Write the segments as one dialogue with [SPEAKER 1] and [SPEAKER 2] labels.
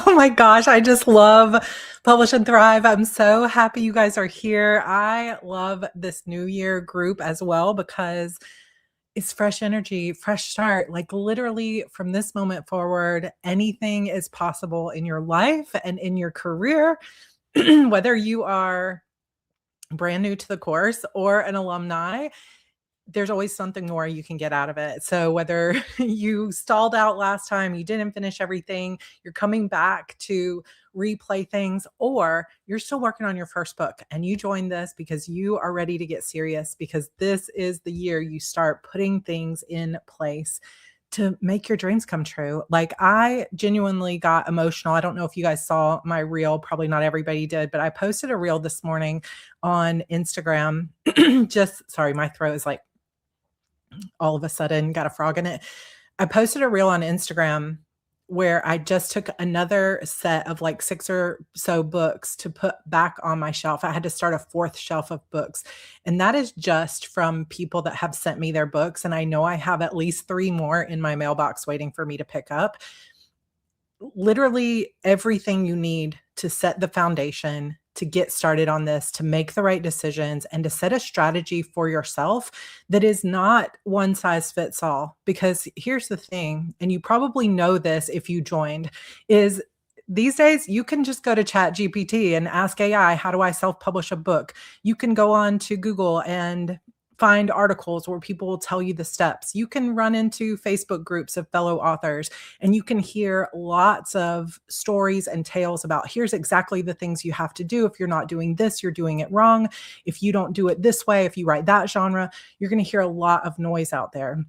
[SPEAKER 1] Oh my gosh, I just love Publish and Thrive. I'm so happy you guys are here. I love this New Year group as well because it's fresh energy, fresh start. Like literally from this moment forward, anything is possible in your life and in your career, whether you are brand new to the course or an alumni. There's always something more you can get out of it. So whether you stalled out last time, you didn't finish everything, you're coming back to replay things, or you're still working on your first book and you joined this because you are ready to get serious, because this is the year you start putting things in place to make your dreams come true. Like I genuinely got emotional. I don't know if you guys saw my reel, probably not everybody did, but I posted a reel this morning on Instagram. Just sorry, my throat is like all of a sudden got a frog in it. I posted a reel on Instagram where I just took another set of like 6 or so books to put back on my shelf. I had to start a fourth shelf of books. And that is just from people that have sent me their books. And I know I have at least 3 more in my mailbox waiting for me to pick up. Literally everything you need to set the foundation, to get started on this, to make the right decisions, and to set a strategy for yourself that is not one size fits all. Because here's the thing, and you probably know this if you joined, is these days you can just go to Chat GPT and ask AI, how do I self-publish a book? You can go on to Google and find articles where people will tell you the steps. You can run into Facebook groups of fellow authors and you can hear lots of stories and tales about here's exactly the things you have to do. If you're not doing this, you're doing it wrong. If you don't do it this way, if you write that genre, you're going to hear a lot of noise out there.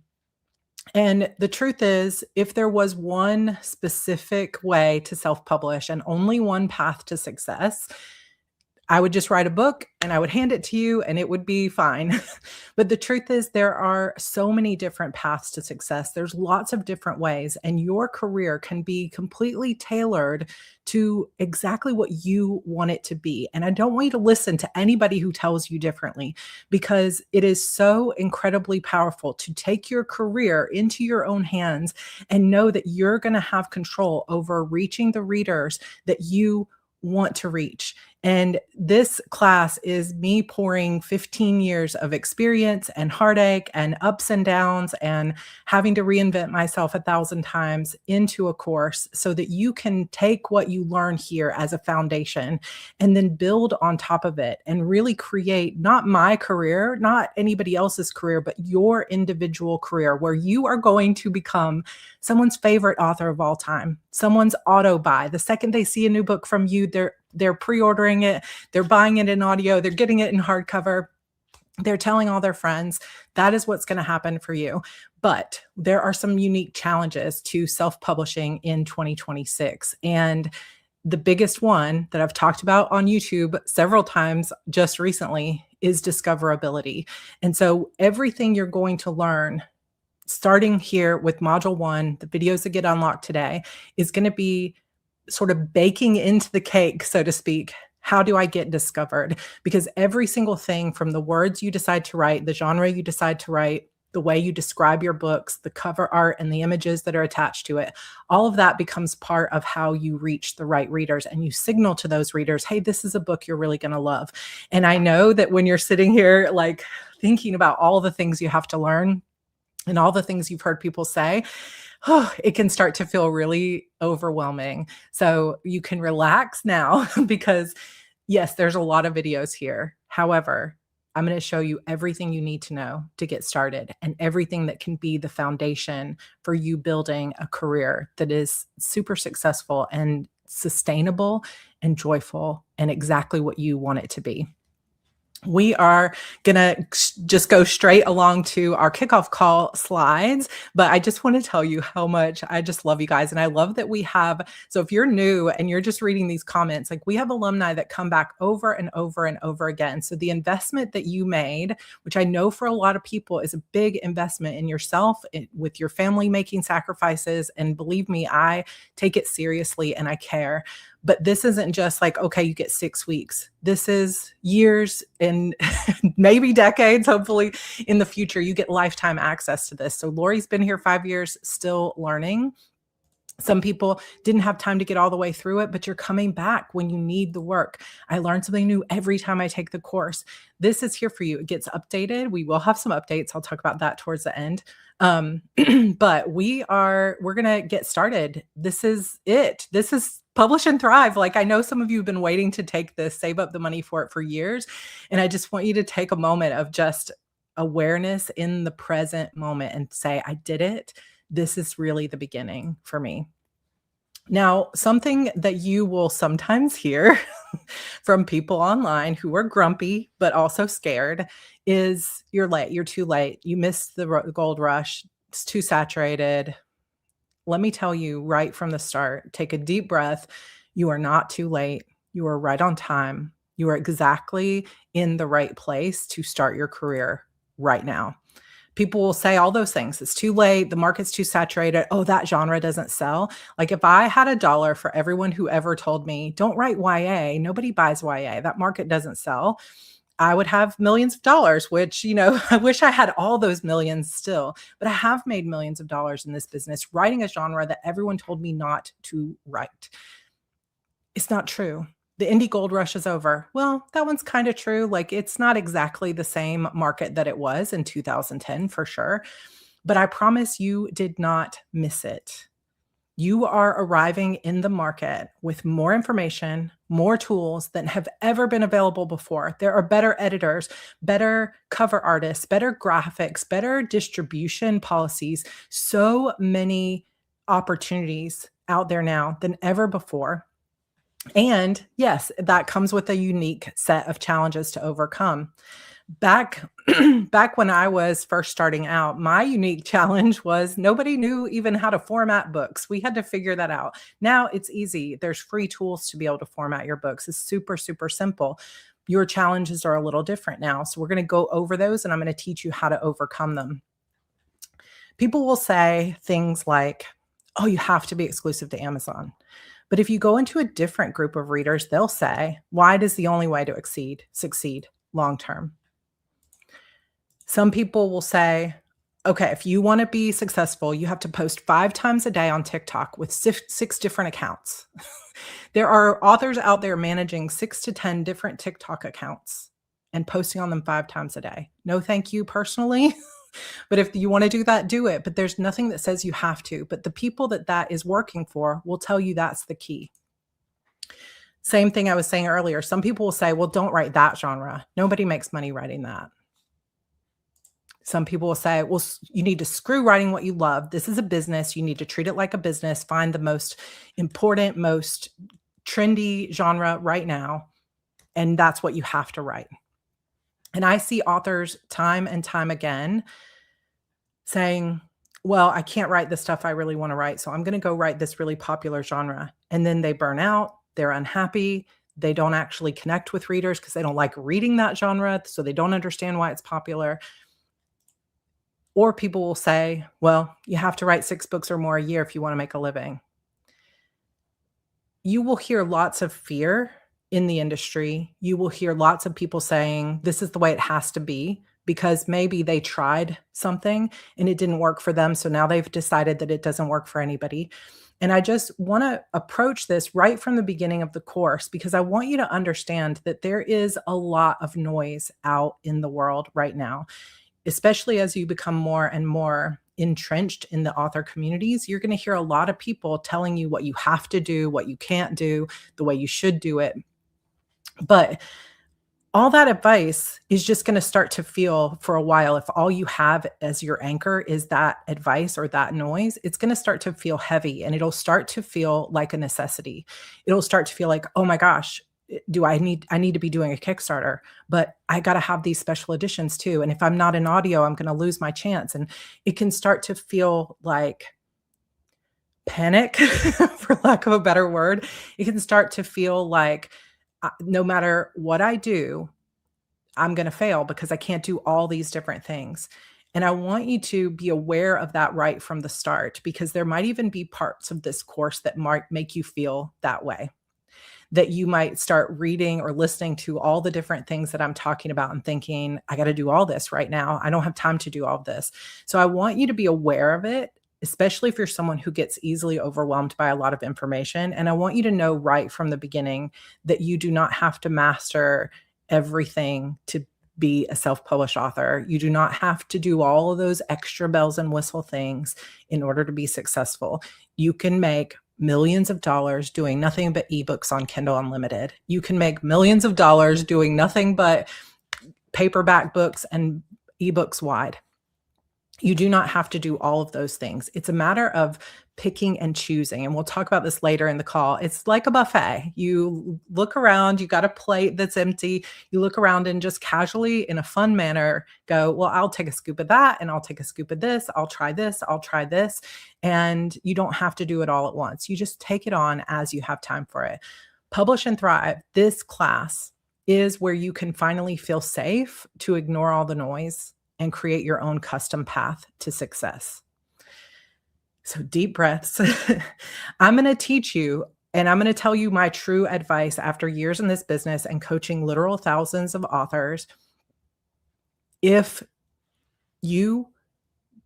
[SPEAKER 1] And the truth is, if there was one specific way to self-publish and only one path to success, I would just write a book and I would hand it to you and it would be fine. But the truth is, there are so many different paths to success. There's lots of different ways, and your career can be completely tailored to exactly what you want it to be. And I don't want you to listen to anybody who tells you differently, because it is so incredibly powerful to take your career into your own hands and know that you're going to have control over reaching the readers that you want to reach. And this class is me pouring 15 years of experience and heartache and ups and downs and having to reinvent myself 1,000 times into a course so that you can take what you learn here as a foundation and then build on top of it and really create not my career, not anybody else's career, but your individual career where you are going to become someone's favorite author of all time, someone's auto buy. The second they see a new book from you, they're pre-ordering it, they're buying it in audio, they're getting it in hardcover, they're telling all their friends. That is what's going to happen for you. But there are some unique challenges to self-publishing in 2026. And the biggest one that I've talked about on YouTube several times just recently is discoverability. And so everything you're going to learn starting here with module 1, the videos that get unlocked today, is going to be sort of baking into the cake, so to speak. How do I get discovered? Because every single thing, from the words you decide to write, the genre you decide to write, the way you describe your books, the cover art and the images that are attached to it, all of that becomes part of how you reach the right readers and you signal to those readers, hey, this is a book you're really going to love. And I know that when you're sitting here like thinking about all the things you have to learn and all the things you've heard people say, it can start to feel really overwhelming. So you can relax now because yes, there's a lot of videos here. However, I'm going to show you everything you need to know to get started and everything that can be the foundation for you building a career that is super successful and sustainable and joyful and exactly what you want it to be. We are going to just go straight along to our kickoff call slides, but I just want to tell you how much I just love you guys. And I love that we have, so if you're new and you're just reading these comments, like we have alumni that come back over and over and over again. So the investment that you made, which I know for a lot of people is a big investment in yourself, with your family making sacrifices. And believe me, I take it seriously and I care. But this isn't just like, okay, you get 6 weeks. This is years and maybe decades, hopefully in the future, you get lifetime access to this. So Lori's been here 5 years, still learning. Some people didn't have time to get all the way through it, but you're coming back when you need the work. I learn something new every time I take the course. This is here for you. It gets updated. We will have some updates. I'll talk about that towards the end. Um, but we're gonna get started. This is it. This is Publish and Thrive. Like, I know some of you have been waiting to take this, save up the money for it for years. And I just want you to take a moment of just awareness in the present moment and say, I did it. This is really the beginning for me. Now, something that you will sometimes hear from people online who are grumpy but also scared is, you're late, you're too late, you missed the gold rush, it's too saturated. Let me tell you right from the start, take a deep breath. You are not too late. You are right on time. You are exactly in the right place to start your career right now. People will say all those things. It's too late. The market's too saturated. Oh, that genre doesn't sell. Like, if I had $1 for everyone who ever told me, don't write YA, nobody buys YA, that market doesn't sell, I would have millions of dollars, which, I wish I had all those millions still, but I have made millions of dollars in this business writing a genre that everyone told me not to write. It's not true. The indie gold rush is over. Well, that one's kind of true. Like, it's not exactly the same market that it was in 2010 for sure, but I promise you did not miss it. You are arriving in the market with more information, more tools than have ever been available before. There are better editors, better cover artists, better graphics, better distribution policies, so many opportunities out there now than ever before. And yes, that comes with a unique set of challenges to overcome. Back back when I was first starting out, my unique challenge was nobody knew even how to format books. We had to figure that out. Now it's easy. There's free tools to be able to format your books. It's super, super simple. Your challenges are a little different now. So we're going to go over those and I'm going to teach you how to overcome them. People will say things like, oh, you have to be exclusive to Amazon. But if you go into a different group of readers, they'll say, wide is the only way to succeed long term. Some people will say, okay, if you want to be successful, you have to post 5 times a day on TikTok with 6 different accounts. There are authors out there managing 6 to 10 different TikTok accounts and posting on them 5 times a day. No, thank you personally. But if you want to do that, do it. But there's nothing that says you have to. But the people that is working for will tell you that's the key. Same thing I was saying earlier. Some people will say, well, don't write that genre. Nobody makes money writing that. Some people will say, well, you need to screw writing what you love. This is a business. You need to treat it like a business. Find the most important, most trendy genre right now. And that's what you have to write. And I see authors time and time again saying, well, I can't write the stuff I really want to write, so I'm going to go write this really popular genre. And then they burn out, they're unhappy, they don't actually connect with readers because they don't like reading that genre, so they don't understand why it's popular. Or people will say, well, you have to write 6 books or more a year if you want to make a living. You will hear lots of fear in the industry. You will hear lots of people saying, this is the way it has to be, because maybe they tried something and it didn't work for them. So now they've decided that it doesn't work for anybody. And I just want to approach this right from the beginning of the course, because I want you to understand that there is a lot of noise out in the world right now, especially as you become more and more entrenched in the author communities. You're going to hear a lot of people telling you what you have to do, what you can't do, the way you should do it. But all that advice is just going to start to feel, for a while, if all you have as your anchor is that advice or that noise, it's going to start to feel heavy and it'll start to feel like a necessity. It'll start to feel like, oh my gosh, I need to be doing a Kickstarter, but I got to have these special editions too. And if I'm not in audio, I'm going to lose my chance. And it can start to feel like panic, for lack of a better word. It can start to feel like, no matter what I do, I'm going to fail because I can't do all these different things. And I want you to be aware of that right from the start, because there might even be parts of this course that might make you feel that way, that you might start reading or listening to all the different things that I'm talking about and thinking, I got to do all this right now. I don't have time to do all of this. So I want you to be aware of it, especially if you're someone who gets easily overwhelmed by a lot of information. And I want you to know right from the beginning that you do not have to master everything to be a self-published author. You do not have to do all of those extra bells and whistle things in order to be successful. You can make millions of dollars doing nothing but ebooks on Kindle Unlimited. You can make millions of dollars doing nothing but paperback books and ebooks wide. You do not have to do all of those things. It's a matter of picking and choosing. And we'll talk about this later in the call. It's like a buffet. You look around, you got a plate that's empty. You look around and just casually, in a fun manner, go, well, I'll take a scoop of that and I'll take a scoop of this. I'll try this. I'll try this. And you don't have to do it all at once. You just take it on as you have time for it. Publish and Thrive. This class is where you can finally feel safe to ignore all the noise and create your own custom path to success. So deep breaths. I'm going to teach you, and I'm going to tell you my true advice after years in this business and coaching literal thousands of authors. If you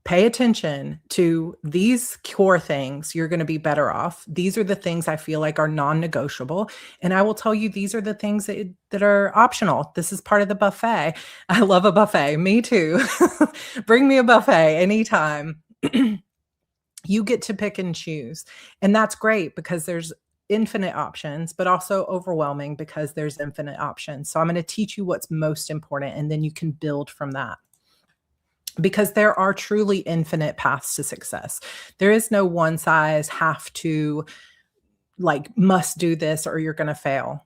[SPEAKER 1] pay attention to these core things, you're going to be better off. These are the things I feel like are non-negotiable. And I will tell you, these are the things that are optional. This is part of the buffet. I love a buffet. Me too. Bring me a buffet anytime. You get to pick and choose. And that's great because there's infinite options, but also overwhelming because there's infinite options. So I'm going to teach you what's most important, and then you can build from that. Because there are truly infinite paths to success. There is no one size have to, like, must do this or you're going to fail.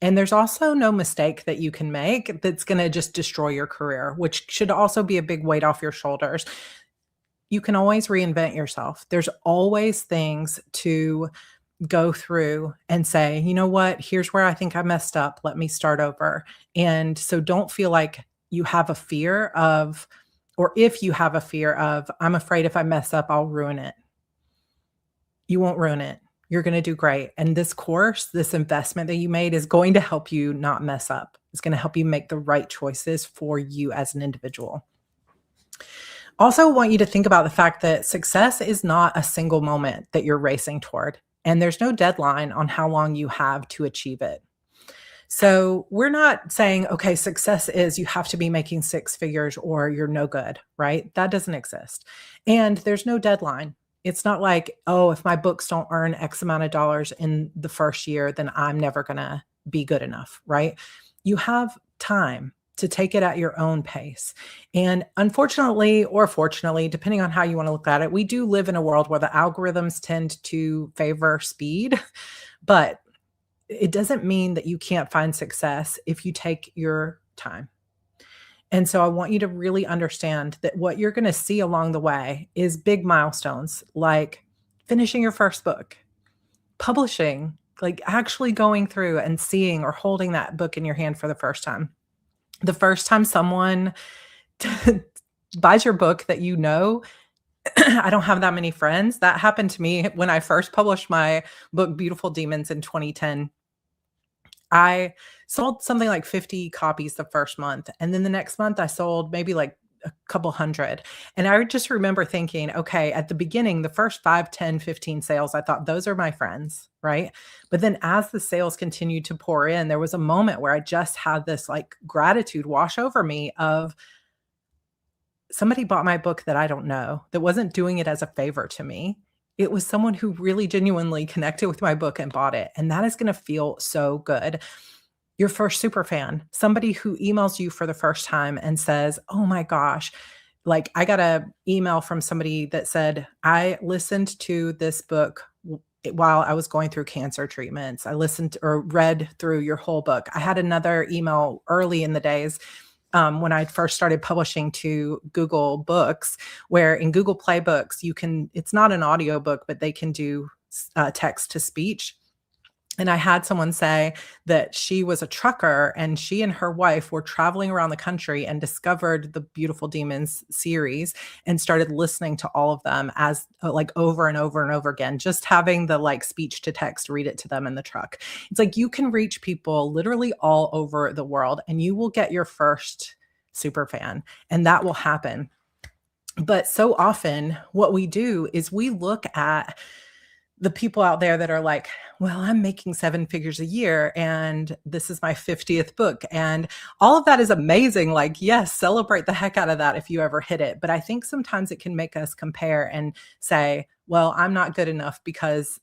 [SPEAKER 1] And there's also no mistake that you can make that's going to just destroy your career, which should also be a big weight off your shoulders. You can always reinvent yourself. There's always things to go through and say, you know what, here's where I think I messed up. Let me start over. And so don't feel like you have a fear of, or if you have a fear of, I'm afraid if I mess up, I'll ruin it. You won't ruin it. You're going to do great. And this course, this investment that you made is going to help you not mess up. It's going to help you make the right choices for you as an individual. Also, I want you to think about the fact that success is not a single moment that you're racing toward, and there's no deadline on how long you have to achieve it. So we're not saying, okay, success is you have to be making six figures or you're no good, right? That doesn't exist. And there's no deadline. It's not like, oh, if my books don't earn X amount of dollars in the first year, then I'm never going to be good enough, right? You have time to take it at your own pace. And unfortunately, or fortunately, depending on how you want to look at it, we do live in a world where the algorithms tend to favor speed, but it doesn't mean that you can't find success if you take your time. And so I want you to really understand that what you're going to see along the way is big milestones, like finishing your first book, publishing, like actually going through and seeing or holding that book in your hand for the first time. The first time someone buys your book that you know, I don't have that many friends. That happened to me when I first published my book, Beautiful Demons, in 2010. I sold something like 50 copies the first month. And then the next month I sold maybe like a couple hundred. And I just remember thinking, okay, at the beginning, the first 5, 10, 15 sales, I thought those are my friends, right? But then as the sales continued to pour in, there was a moment where I just had this like gratitude wash over me of somebody bought my book that I don't know, that wasn't doing it as a favor to me. It was someone who really genuinely connected with my book and bought it. And that is going to feel so good. Your first super fan, somebody who emails you for the first time and says, oh my gosh, like I got an email from somebody that said, I listened to this book while I was going through cancer treatments. I listened or read through your whole book. I had another email early in the days when I first started publishing to Google Books, where in Google Play Books, it's not an audio book, but they can do text to speech. And I had someone say that she was a trucker and she and her wife were traveling around the country and discovered the Beautiful Demons series and started listening to all of them as like over and over and over again, just having the like speech to text, read it to them in the truck. It's like you can reach people literally all over the world and you will get your first super fan, and that will happen. But so often what we do is we look at the people out there that are like, well, I'm making 7 figures a year and this is my 50th book. And all of that is amazing. Like, yes, celebrate the heck out of that if you ever hit it. But I think sometimes it can make us compare and say, well, I'm not good enough because,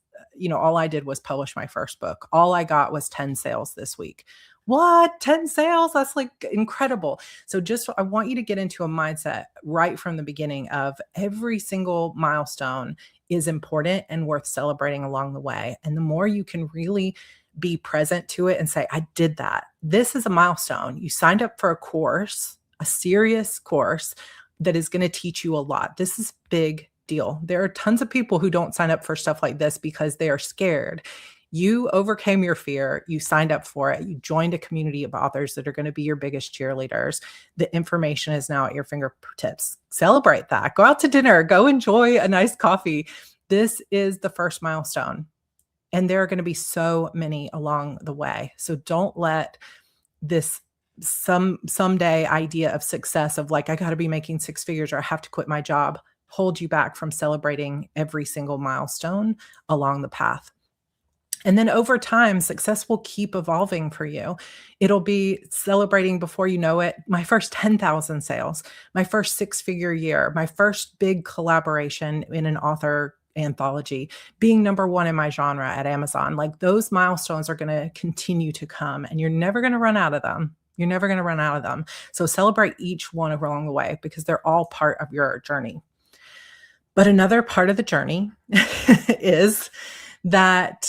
[SPEAKER 1] all I did was publish my first book. All I got was 10 sales this week. What? 10 sales? That's like incredible. So just I want you to get into a mindset right from the beginning of every single milestone is important and worth celebrating along the way. And the more you can really be present to it and say, I did that. This is a milestone. You signed up for a course, a serious course that is going to teach you a lot. This is big deal. There are tons of people who don't sign up for stuff like this because they are scared. You overcame your fear. You signed up for it. You joined a community of authors that are going to be your biggest cheerleaders. The information is now at your fingertips. Celebrate that. Go out to dinner. Go enjoy a nice coffee. This is the first milestone. And there are going to be so many along the way. So don't let this someday idea of success of like, I got to be making 6 figures or I have to quit my job hold you back from celebrating every single milestone along the path. And then over time, success will keep evolving for you. It'll be celebrating before you know it. My first 10,000 sales, my first 6 figure year, my first big collaboration in an author anthology, being number one in my genre at Amazon. Like those milestones are going to continue to come and you're never going to run out of them. You're never going to run out of them. So celebrate each one along the way because they're all part of your journey. But another part of the journey is that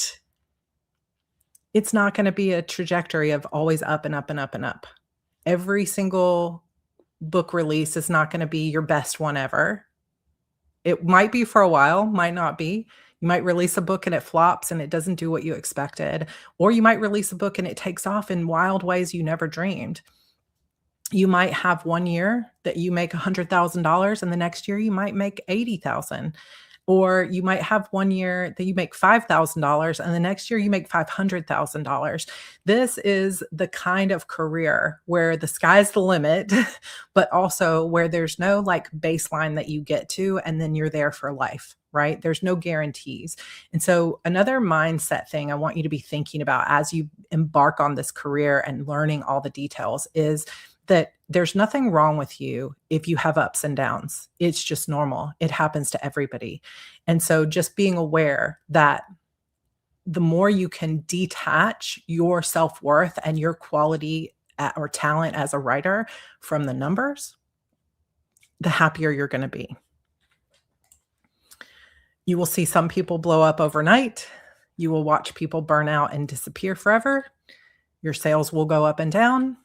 [SPEAKER 1] it's not going to be a trajectory of always up and up and up and up. Every single book release is not going to be your best one ever. It might be for a while, might not be. You might release a book and it flops and it doesn't do what you expected. Or you might release a book and it takes off in wild ways you never dreamed. You might have one year that you make $100,000 and the next year you might make 80,000. Or you might have one year that you make $5,000 and the next year you make $500,000. This is the kind of career where the sky's the limit, but also where there's no like baseline that you get to and then you're there for life, right? There's no guarantees. And so another mindset thing I want you to be thinking about as you embark on this career and learning all the details is that there's nothing wrong with you if you have ups and downs. It's just normal. It happens to everybody. And so just being aware that the more you can detach your self-worth and your quality or talent as a writer from the numbers, the happier you're going to be. You will see some people blow up overnight. You will watch people burn out and disappear forever. Your sales will go up and down.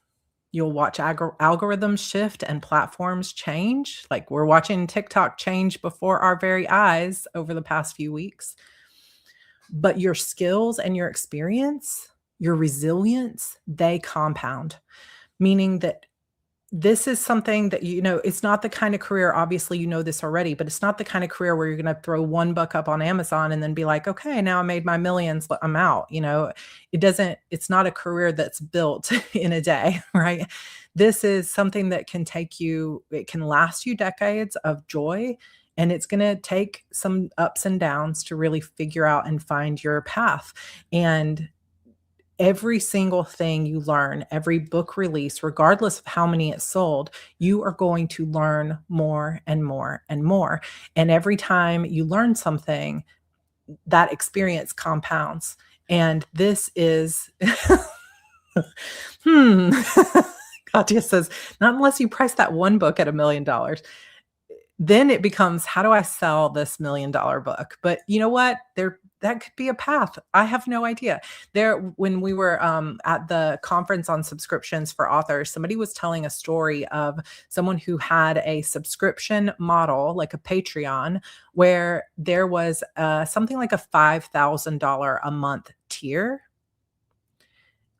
[SPEAKER 1] You'll watch algorithms shift and platforms change. Like we're watching TikTok change before our very eyes over the past few weeks. But your skills and your experience, your resilience, they compound, meaning that this is something that, it's not the kind of career, obviously, this already, but it's not the kind of career where you're going to throw one book up on Amazon and then be like, okay, now I made my millions, I'm out. It's not a career that's built in a day, right? This is something that it can last you decades of joy. And it's going to take some ups and downs to really figure out and find your path. And every single thing you learn, every book release, regardless of how many it sold, you are going to learn more and more and more. And every time you learn something, that experience compounds. And this is, Katya says, not unless you price that one book at $1 million. Then it becomes, how do I sell this $1 million book? But you know what? That could be a path. I have no idea. When we were at the conference on subscriptions for authors, somebody was telling a story of someone who had a subscription model, like a Patreon, where there was something like a $5,000 a month tier,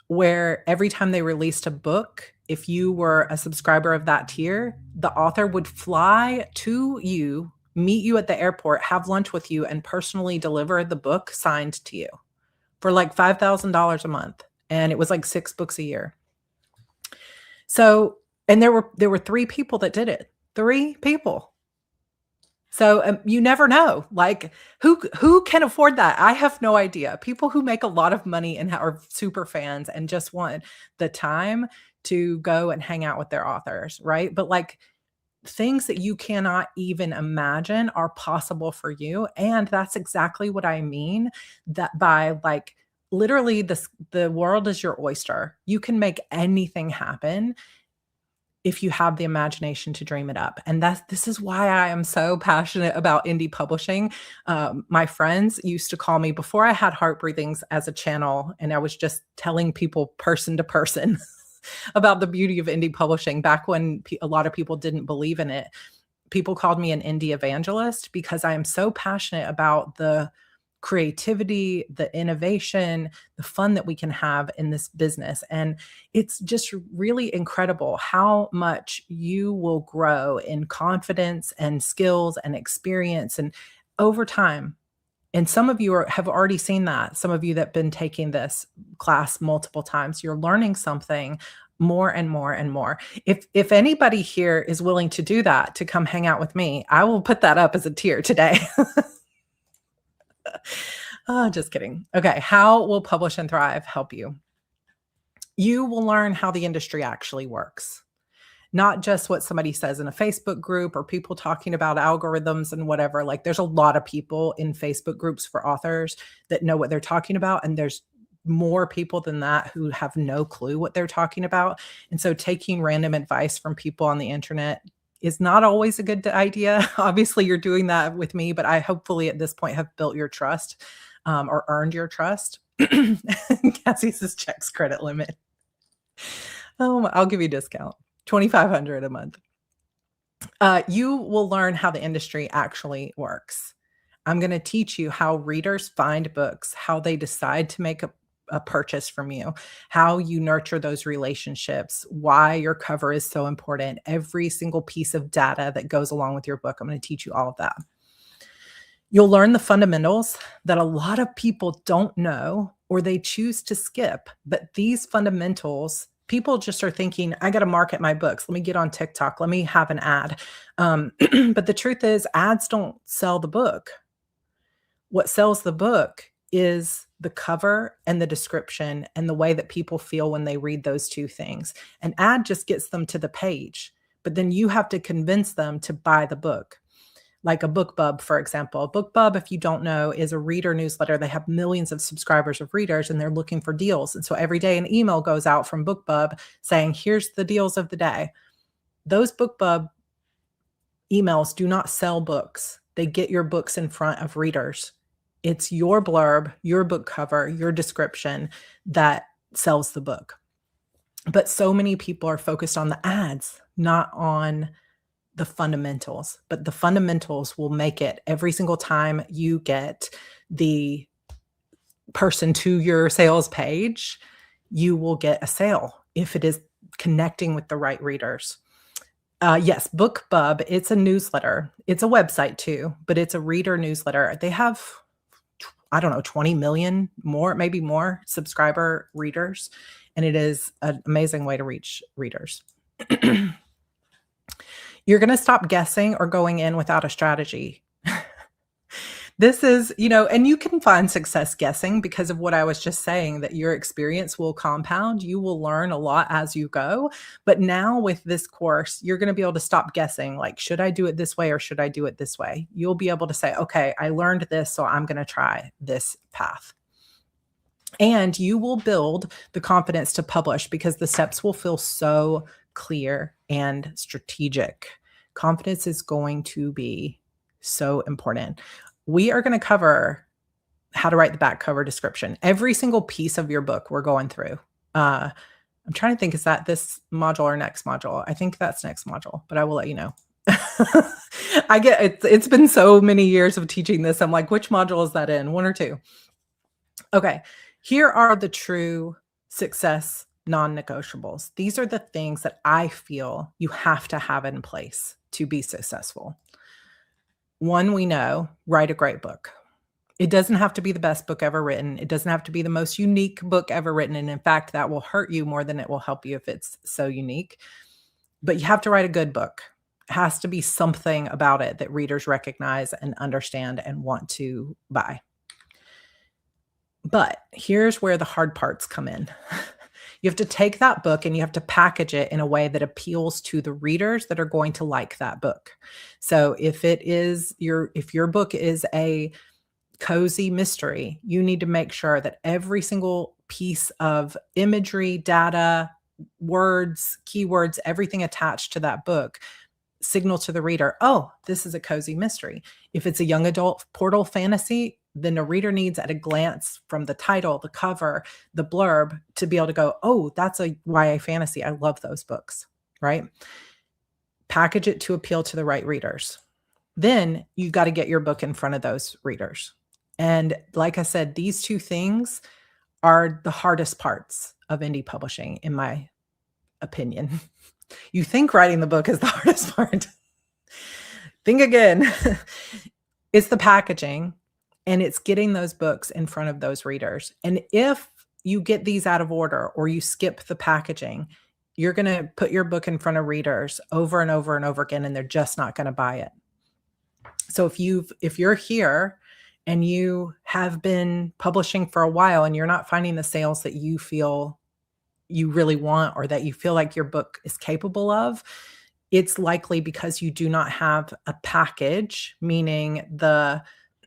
[SPEAKER 1] where every time they released a book, if you were a subscriber of that tier, the author would fly to you, meet you at the airport, have lunch with you, and personally deliver the book signed to you for like $5,000 a month. And it was like 6 books a year. So, and there were 3 people that did it. 3 people. So, you never know, like, who can afford that? I have no idea. People who make a lot of money and are super fans and just want the time to go and hang out with their authors, right? But, like, things that you cannot even imagine are possible for you, and that's exactly what I mean that by, like, literally the world is your oyster. You can make anything happen if you have the imagination to dream it up. And this is why I am so passionate about indie publishing. My friends used to call me before I had Heart Breathings as a channel, and I was just telling people person to person about the beauty of indie publishing back when a lot of people didn't believe in it. People called me an indie evangelist because I am so passionate about the creativity, the innovation, the fun that we can have in this business. And it's just really incredible how much you will grow in confidence and skills and experience and over time. And some of you have already seen that. Some of you that have been taking this class multiple times, you're learning something more and more and more. If anybody here is willing to do that, to come hang out with me, I will put that up as a tier today. Oh, just kidding. Okay, how will Publish and Thrive help you? You will learn how the industry actually works, not just what somebody says in a Facebook group or people talking about algorithms and whatever. Like, there's a lot of people in Facebook groups for authors that know what they're talking about, and there's more people than that who have no clue what they're talking about. And so taking random advice from people on the internet is not always a good idea. Obviously, you're doing that with me, but I hopefully at this point have built your trust, or earned your trust. Cassie says checks credit limit. I'll give you a discount, 2,500 a month. You will learn how the industry actually works. I'm going to teach you how readers find books, how they decide to make a purchase from you, how you nurture those relationships, why your cover is so important, every single piece of data that goes along with your book. I'm going to teach you all of that. You'll learn the fundamentals that a lot of people don't know or they choose to skip. But these fundamentals, people just are thinking, I got to market my books. Let me get on TikTok. Let me have an ad. But the truth is, ads don't sell the book. What sells the book is the cover and the description and the way that people feel when they read those two things. An ad just gets them to the page, but then you have to convince them to buy the book. Like a BookBub, for example. BookBub, if you don't know, is a reader newsletter. They have millions of subscribers of readers, and they're looking for deals. And so every day an email goes out from BookBub saying, here's the deals of the day. Those BookBub emails do not sell books. They get your books in front of readers. It's your blurb, your book cover, your description that sells the book. But so many people are focused on the ads, not on the fundamentals. But the fundamentals will make it every single time you get the person to your sales page, you will get a sale if it is connecting with the right readers. Yes, BookBub, it's a newsletter. It's a website too, but it's a reader newsletter. They have, I don't know, 20 million more, maybe more subscriber readers. And it is an amazing way to reach readers. You're going to stop guessing or going in without a strategy. This is, and you can find success guessing because of what I was just saying, that your experience will compound. You will learn a lot as you go. But now with this course, you're going to be able to stop guessing, like, should I do it this way or should I do it this way? You'll be able to say, okay, I learned this, so I'm going to try this path. And you will build the confidence to publish because the steps will feel so clear and strategic. Confidence is going to be so important. We are going to cover how to write the back cover description. Every single piece of your book we're going through. I'm trying to think, is that this module or next module? I think that's next module, but I will let you know. It's been so many years of teaching this. I'm like, which module is that in? 1 or 2? Okay. Here are the true success non-negotiables. These are the things that I feel you have to have in place to be successful. 1, we know, write a great book. It doesn't have to be the best book ever written. It doesn't have to be the most unique book ever written. And in fact, that will hurt you more than it will help you if it's so unique. But you have to write a good book. has to be something about it that readers recognize and understand and want to buy. But here's where the hard parts come in. You have to take that book and you have to package it in a way that appeals to the readers that are going to like that book. So if your book is a cozy mystery, you need to make sure that every single piece of imagery, data, words, keywords, everything attached to that book signal to the reader, oh, this is a cozy mystery. If it's a young adult portal fantasy, then a reader needs at a glance from the title, the cover, the blurb to be able to go, oh, that's a YA fantasy. I love those books, right? Package it to appeal to the right readers. Then you got to get your book in front of those readers. And like I said, these two things are the hardest parts of indie publishing, in my opinion. You think writing the book is the hardest part. Think again. It's the packaging and it's getting those books in front of those readers. And if you get these out of order or you skip the packaging, you're going to put your book in front of readers over and over and over again, and they're just not going to buy it. So if you're here and you have been publishing for a while and you're not finding the sales that you feel you really want or that you feel like your book is capable of, it's likely because you do not have a package, meaning the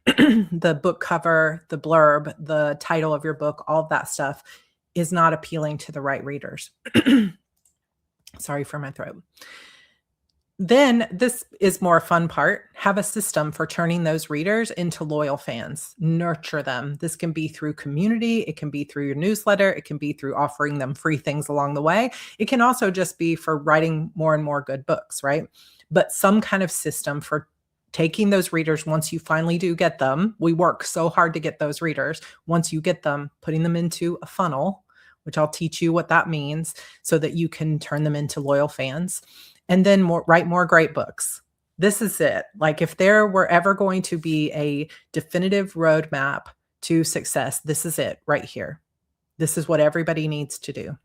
[SPEAKER 1] the book cover, the blurb, the title of your book, all of that stuff is not appealing to the right readers. Sorry for my throat. Then this is more fun part. Have a system for turning those readers into loyal fans. Nurture them. This can be through community. It can be through your newsletter. It can be through offering them free things along the way. It can also just be for writing more and more good books, right? But some kind of system for taking those readers once you finally do get them. We work so hard to get those readers. Once you get them, putting them into a funnel, which I'll teach you what that means so that you can turn them into loyal fans. And then write more great books. This is it. Like if there were ever going to be a definitive roadmap to success, this is it right here. This is what everybody needs to do.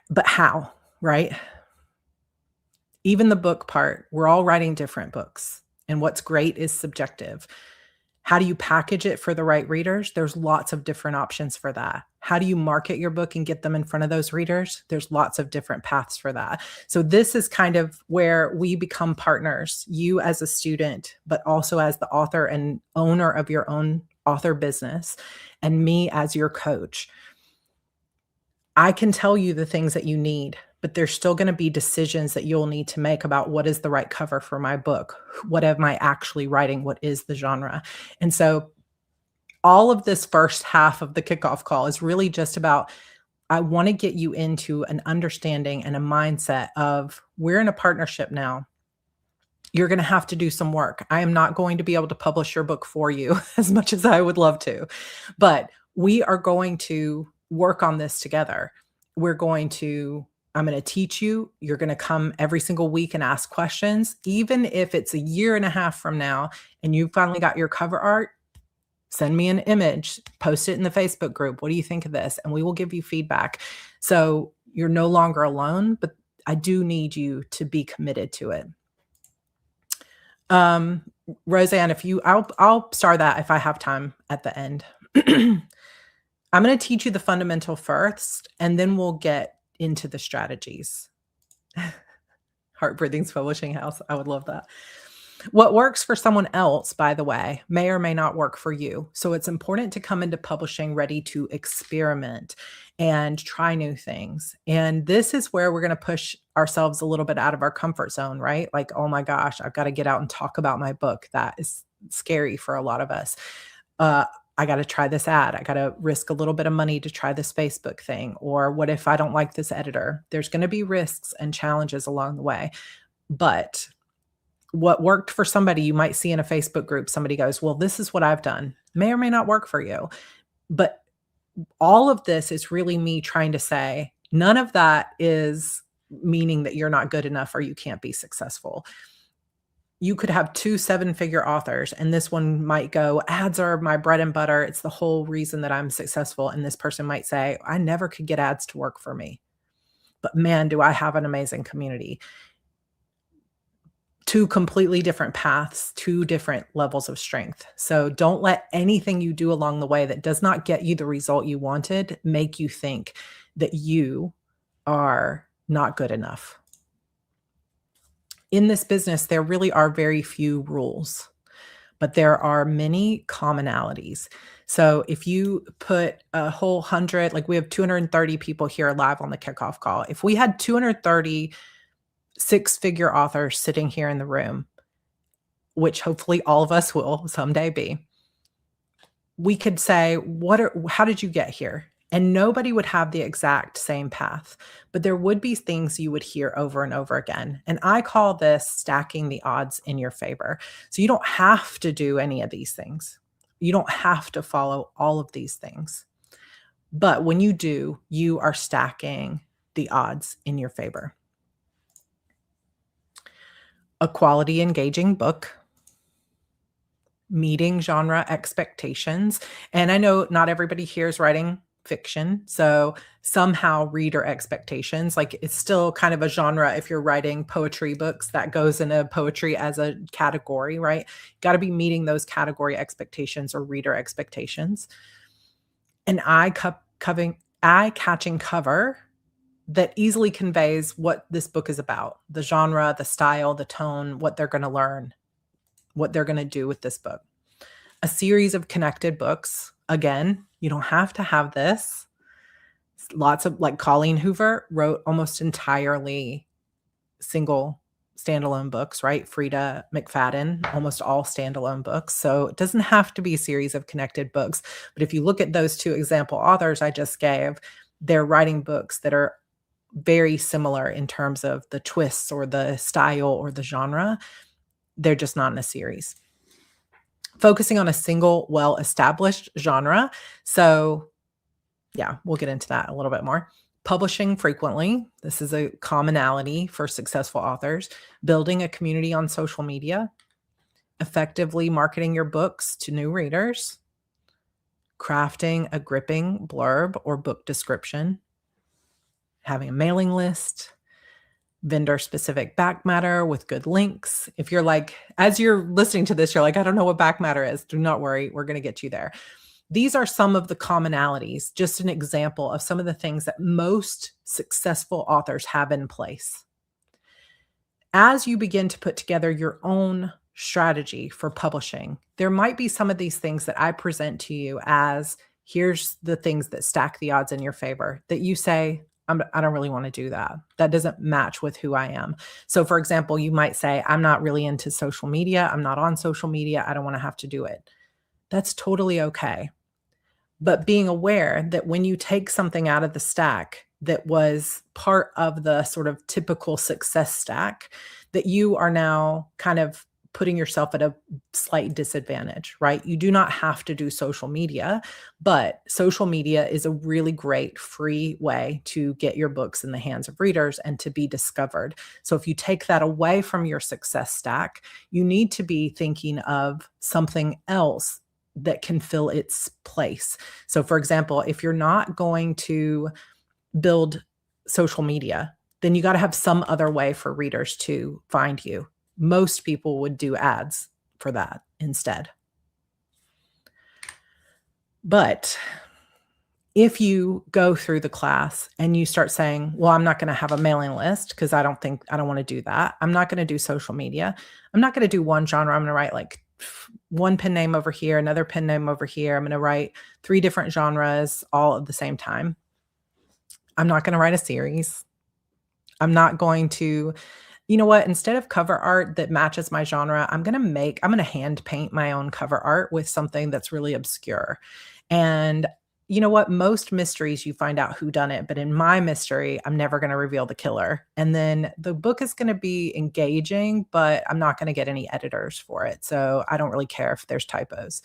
[SPEAKER 1] But how, right? Even the book part, we're all writing different books. And what's great is subjective. How do you package it for the right readers? There's lots of different options for that. How do you market your book and get them in front of those readers? There's lots of different paths for that. So this is kind of where we become partners, you as a student, but also as the author and owner of your own author business, and me as your coach. I can tell you the things that you need, but there's still going to be decisions that you'll need to make about what is the right cover for my book. What am I actually writing? What is the genre? And so all of this first half of the kickoff call is really just about, I want to get you into an understanding and a mindset of we're in a partnership now. You're going to have to do some work. I am not going to be able to publish your book for you as much as I would love to, but we are going to work on this together. I'm going to teach you. You're going to come every single week and ask questions. Even if it's a year and a half from now and you finally got your cover art, send me an image, post it in the Facebook group. What do you think of this? And we will give you feedback. So you're no longer alone, but I do need you to be committed to it. Roseanne, I'll start that if I have time at the end. I'm going to teach you the fundamental first, and then we'll get into the strategies. Heartbreathing's Publishing House. I would love that. What works for someone else, by the way, may or may not work for you. So it's important to come into publishing ready to experiment and try new things. And this is where we're going to push ourselves a little bit out of our comfort zone, right? Like, oh my gosh, I've got to get out and talk about my book. That is scary for a lot of us. I got to try this ad. I got to risk a little bit of money to try this Facebook thing. Or what if I don't like this editor? There's going to be risks and challenges along the way. But what worked for somebody, you might see in a Facebook group, somebody goes, well, this is what I've done. May or may not work for you. But all of this is really me trying to say, none of that is meaning that you're not good enough or you can't be successful. You could have 2 7-figure authors, and this one might go, ads are my bread and butter. It's the whole reason that I'm successful. And this person might say, I never could get ads to work for me. but man, do I have an amazing community. Two completely different paths, two different levels of strength. So don't let anything you do along the way that does not get you the result you wanted make you think that you are not good enough. In this business, there really are very few rules, but there are many commonalities. So if you put a whole 100, like we have 230 people here live on the kickoff call. If we had 230 six-figure authors sitting here in the room, which hopefully all of us will someday be, we could say, how did you get here? And nobody would have the exact same path, but there would be things you would hear over and over again. And I call this stacking the odds in your favor. So you don't have to do any of these things. You don't have to follow all of these things. But when you do, you are stacking the odds in your favor. A quality, engaging book, meeting genre expectations. And I know not everybody here is writing fiction, so somehow reader expectations, like it's still kind of a genre. If you're writing poetry books, that goes into poetry as a category, right? Got to be meeting those category expectations or reader expectations. An eye-catching cover that easily conveys what this book is about, the genre, the style, the tone, what they're going to learn, what they're going to do with this book. A series of connected books. Again, you don't have to have this. Lots of, like Colleen Hoover wrote almost entirely single standalone books, right? Frida McFadden, almost all standalone books. So it doesn't have to be a series of connected books. But if you look at those two example authors I just gave, they're writing books that are very similar in terms of the twists or the style or the genre. They're just not in a series. Focusing on a single, well-established genre. So yeah, we'll get into that a little bit more. Publishing frequently. This is a commonality for successful authors. Building a community on social media. Effectively marketing your books to new readers. Crafting a gripping blurb or book description. Having a mailing list. Vendor-specific back matter with good links. If you're like, as you're listening to this, you're like, I don't know what back matter is. Do not worry. We're going to get you there. These are some of the commonalities, just an example of some of the things that most successful authors have in place. As you begin to put together your own strategy for publishing, there might be some of these things that I present to you as, here's the things that stack the odds in your favor, that you say, I don't really want to do that. That doesn't match with who I am. So for example, you might say, I'm not really into social media. I'm not on social media. I don't want to have to do it. That's totally okay. But being aware that when you take something out of the stack that was part of the sort of typical success stack, that you are now kind of putting yourself at a slight disadvantage, right? You do not have to do social media, but social media is a really great free way to get your books in the hands of readers and to be discovered. So if you take that away from your success stack, you need to be thinking of something else that can fill its place. So for example, if you're not going to build social media, then you got to have some other way for readers to find you. Most people would do ads for that instead. But if you go through the class and you start saying, well, I'm not going to have a mailing list because I don't want to do that. I'm not going to do social media. I'm not going to do one genre. I'm going to write like one pen name over here, another pen name over here. I'm going to write 3 different genres all at the same time. I'm not going to write a series. I'm not going to, you know what, instead of cover art that matches my genre, I'm going to hand paint my own cover art with something that's really obscure. And you know what, most mysteries you find out who done it, but in my mystery, I'm never going to reveal the killer. And then the book is going to be engaging, but I'm not going to get any editors for it. So I don't really care if there's typos.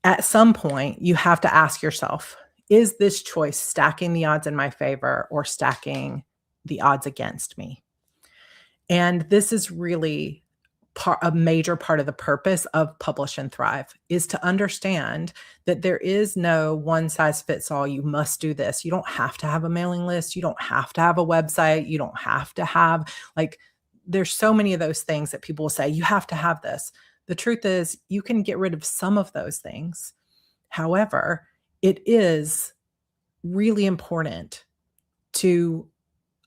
[SPEAKER 1] At some point, you have to ask yourself, is this choice stacking the odds in my favor or stacking the odds against me? And this is really a major part of the purpose of Publish and Thrive is to understand that there is no one size fits all. You must do this. You don't have to have a mailing list. You don't have to have a website. You don't have to have, like, there's so many of those things that people will say, you have to have this. The truth is, you can get rid of some of those things. However, it is really important to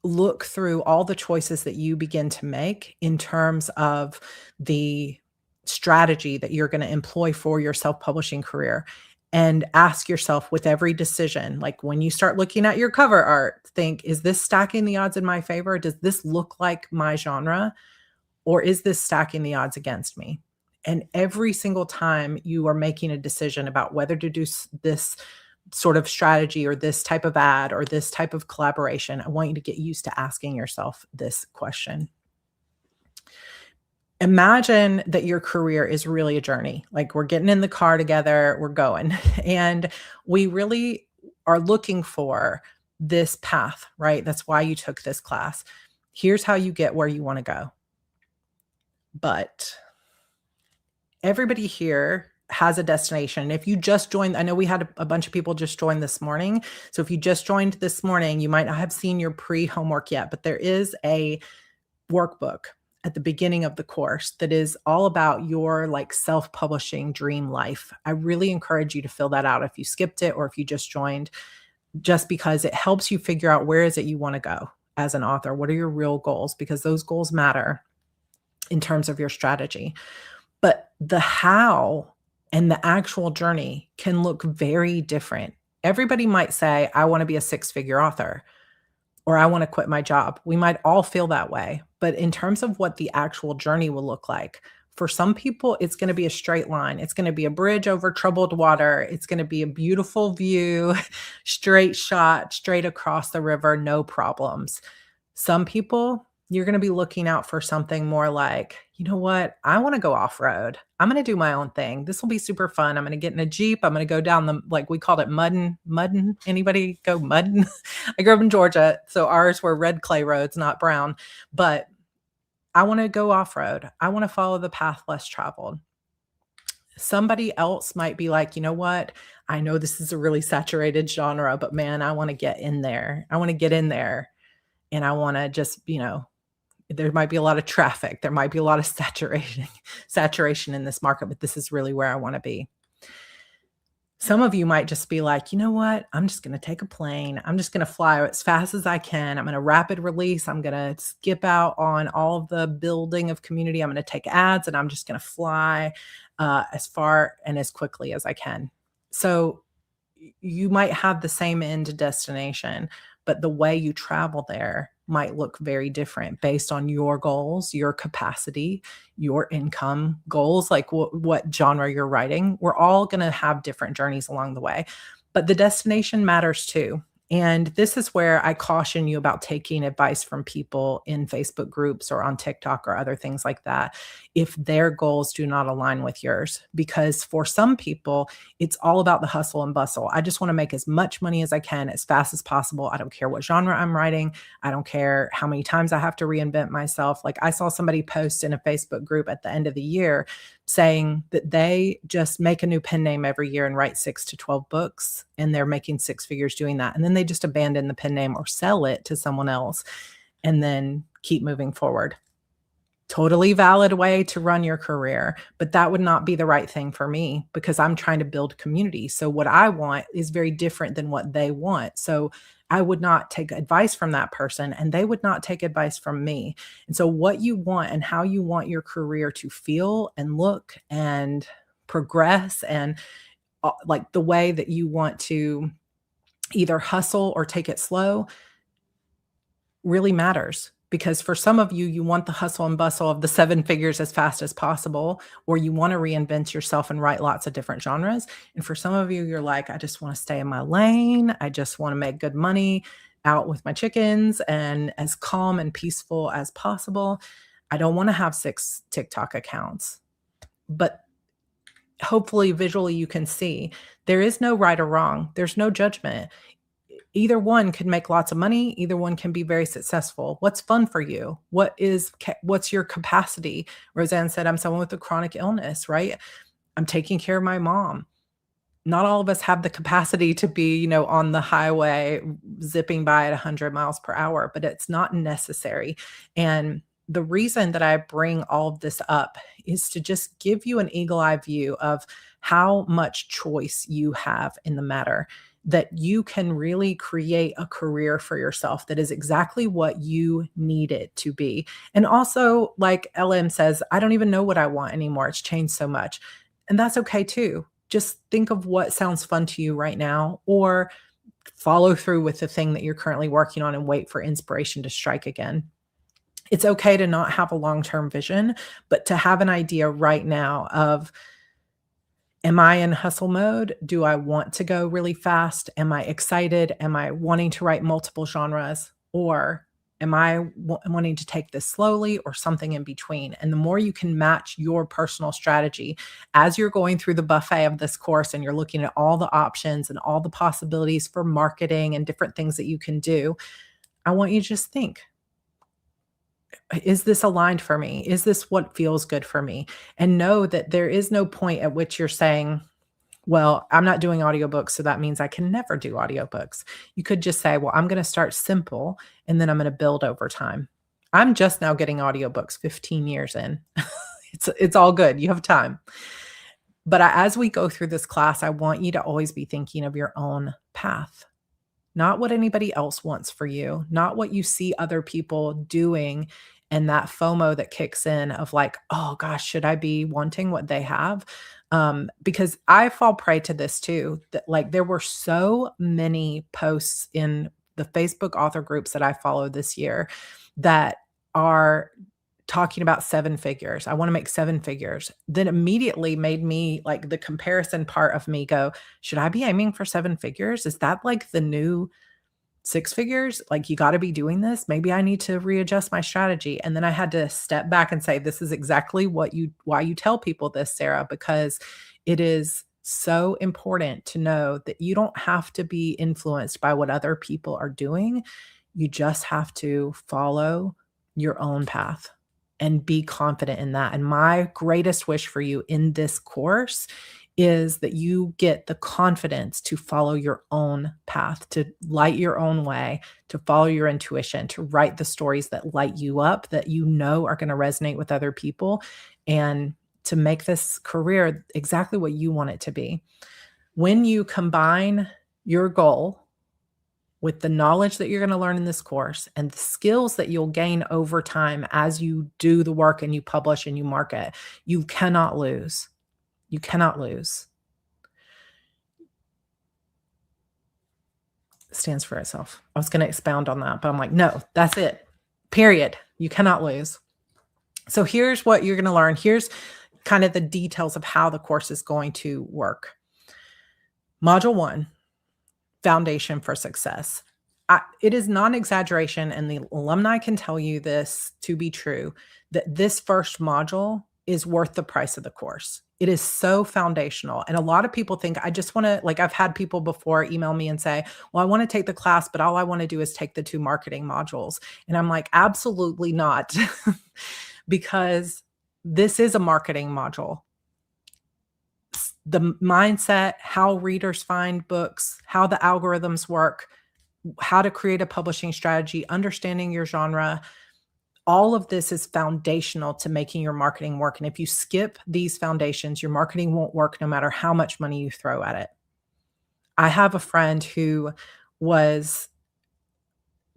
[SPEAKER 1] look through all the choices that you begin to make in terms of the strategy that you're going to employ for your self-publishing career, and ask yourself with every decision, like when you start looking at your cover art, think, is this stacking the odds in my favor? Does this look like my genre? Or is this stacking the odds against me? And every single time you are making a decision about whether to do this sort of strategy or this type of ad or this type of collaboration, I want you to get used to asking yourself this question. Imagine that your career is really a journey. Like, we're getting in the car together, we're going, and we really are looking for this path, right? That's why you took this class. Here's how you get where you want to go. But everybody here has a destination. If you just joined, I know we had a bunch of people just join this morning. So if you just joined this morning, you might not have seen your pre-homework yet, but there is a workbook at the beginning of the course that is all about your like self-publishing dream life. I really encourage you to fill that out if you skipped it or if you just joined, just because it helps you figure out where is it you want to go as an author. What are your real goals? Because those goals matter in terms of your strategy. But the how and the actual journey can look very different. Everybody might say, I want to be a six-figure author, or I want to quit my job. We might all feel that way. But in terms of what the actual journey will look like, for some people, it's going to be a straight line. It's going to be a bridge over troubled water. It's going to be a beautiful view, straight shot, straight across the river, no problems. Some people, you're going to be looking out for something more like, you know what? I want to go off-road. I'm going to do my own thing. This will be super fun. I'm going to get in a Jeep. I'm going to go down the, like we called it muddin. Anybody go muddin? I grew up in Georgia, so ours were red clay roads, not brown. But I want to go off-road. I want to follow the path less traveled. Somebody else might be like, you know what? I know this is a really saturated genre, but man, I want to get in there. I want to get in there. And I want to just, there might be a lot of traffic. There might be a lot of saturation in this market, but this is really where I want to be. Some of you might just be like, you know what? I'm just going to take a plane. I'm just going to fly as fast as I can. I'm going to rapid release. I'm going to skip out on all of the building of community. I'm going to take ads and I'm just going to fly as far and as quickly as I can. So you might have the same end destination, but the way you travel there might look very different based on your goals, your capacity, your income goals, like what genre you're writing. We're all going to have different journeys along the way, but the destination matters too. And this is where I caution you about taking advice from people in Facebook groups or on TikTok or other things like that if their goals do not align with yours. Because for some people, it's all about the hustle and bustle. I just want to make as much money as I can as fast as possible. I don't care what genre I'm writing. I don't care how many times I have to reinvent myself. Like, I saw somebody post in a Facebook group at the end of the year saying that they just make a new pen name every year and write 6 to 12 books, and they're making six figures doing that. And then they just abandon the pen name or sell it to someone else and then keep moving forward. Totally valid way to run your career, but that would not be the right thing for me because I'm trying to build community. So what I want is very different than what they want. So I would not take advice from that person and they would not take advice from me. And so what you want and how you want your career to feel and look and progress, and like the way that you want to either hustle or take it slow, really matters. Because for some of you, you want the hustle and bustle of the 7 figures as fast as possible, or you want to reinvent yourself and write lots of different genres. And for some of you, you're like, I just want to stay in my lane. I just want to make good money out with my chickens and as calm and peaceful as possible. I don't want to have 6 TikTok accounts. But hopefully visually you can see there is no right or wrong. There's no judgment. either one could make lots of money, either one can be very successful. What's fun for you? What's your capacity? Roseanne said, I'm someone with a chronic illness, right? I'm taking care of my mom. Not all of us have the capacity to be, on the highway zipping by at 100 miles per hour, but it's not necessary. And the reason that I bring all of this up is to just give you an eagle eye view of how much choice you have in the matter, that you can really create a career for yourself that is exactly what you need it to be. And also, like LM says, I don't even know what I want anymore. It's changed so much. And that's okay too. Just think of what sounds fun to you right now, or follow through with the thing that you're currently working on and wait for inspiration to strike again. It's okay to not have a long-term vision, but to have an idea right now of, am I in hustle mode? Do I want to go really fast? Am I excited? Am I wanting to write multiple genres? Or am I wanting to take this slowly, or something in between? And the more you can match your personal strategy as you're going through the buffet of this course and you're looking at all the options and all the possibilities for marketing and different things that you can do, I want you to just think, is this aligned for me? Is this what feels good for me? And know that there is no point at which you're saying, well, I'm not doing audiobooks, so that means I can never do audiobooks. You could just say, well, I'm going to start simple and then I'm going to build over time. I'm just now getting audiobooks 15 years in. It's all good. You have time. But as we go through this class, I want you to always be thinking of your own path, not what anybody else wants for you, not what you see other people doing, and that FOMO that kicks in of like, oh gosh, should I be wanting what they have? Because I fall prey to this too. That, like, there were so many posts in the Facebook author groups that I follow this year that are talking about seven figures. I want to make seven figures. Then immediately made me, like, the comparison part of me go, should I be aiming for seven figures? Is that like the new six figures? Like, you got to be doing this. Maybe I need to readjust my strategy. And then I had to step back and say, this is exactly why you tell people this, Sarah, because it is so important to know that you don't have to be influenced by what other people are doing. You just have to follow your own path and be confident in that. And my greatest wish for you in this course is that you get the confidence to follow your own path, to light your own way, to follow your intuition, to write the stories that light you up, that you know are going to resonate with other people, and to make this career exactly what you want it to be. When you combine your goal with the knowledge that you're going to learn in this course and the skills that you'll gain over time as you do the work and you publish and you market, you cannot lose. You cannot lose. It stands for itself. I was going to expound on that, but I'm like, no, that's it. Period. You cannot lose. So here's what you're going to learn. Here's kind of the details of how the course is going to work. Module 1, Foundation for Success. It is not an exaggeration, and the alumni can tell you this to be true, that this first module is worth the price of the course. It is so foundational. And a lot of people think, I just want to, like, I've had people before email me and say, well, I want to take the class, but all I want to do is take the 2 marketing modules. And I'm like, absolutely not, because this is a marketing module. The mindset, how readers find books, how the algorithms work, how to create a publishing strategy, understanding your genre, all of this is foundational to making your marketing work. And if you skip these foundations, your marketing won't work no matter how much money you throw at it. I have a friend who was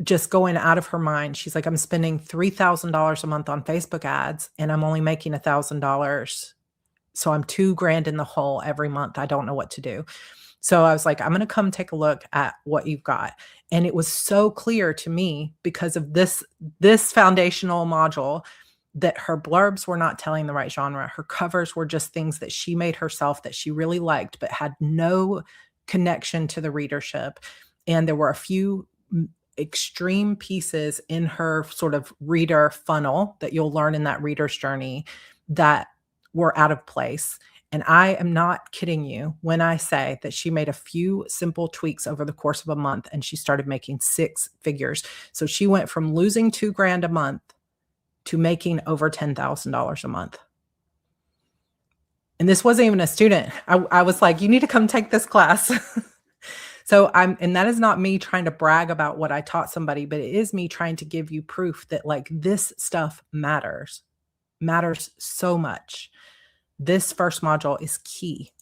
[SPEAKER 1] just going out of her mind. She's like, I'm spending $3,000 a month on Facebook ads and I'm only making $1,000. So I'm $2,000 in the hole every month. I don't know what to do. So I was like, I'm going to come take a look at what you've got. And it was so clear to me because of this foundational module that her blurbs were not telling the right genre. Her covers were just things that she made herself that she really liked, but had no connection to the readership. And there were a few extreme pieces in her sort of reader funnel that you'll learn in that reader's journey that were out of place. And I am not kidding you when I say that she made a few simple tweaks over the course of a month and she started making six figures. So she went from losing 2 grand a month to making over $10,000 a month. And this wasn't even a student. I was like, you need to come take this class. And that is not me trying to brag about what I taught somebody, but it is me trying to give you proof that like this stuff matters so much. This first module is key.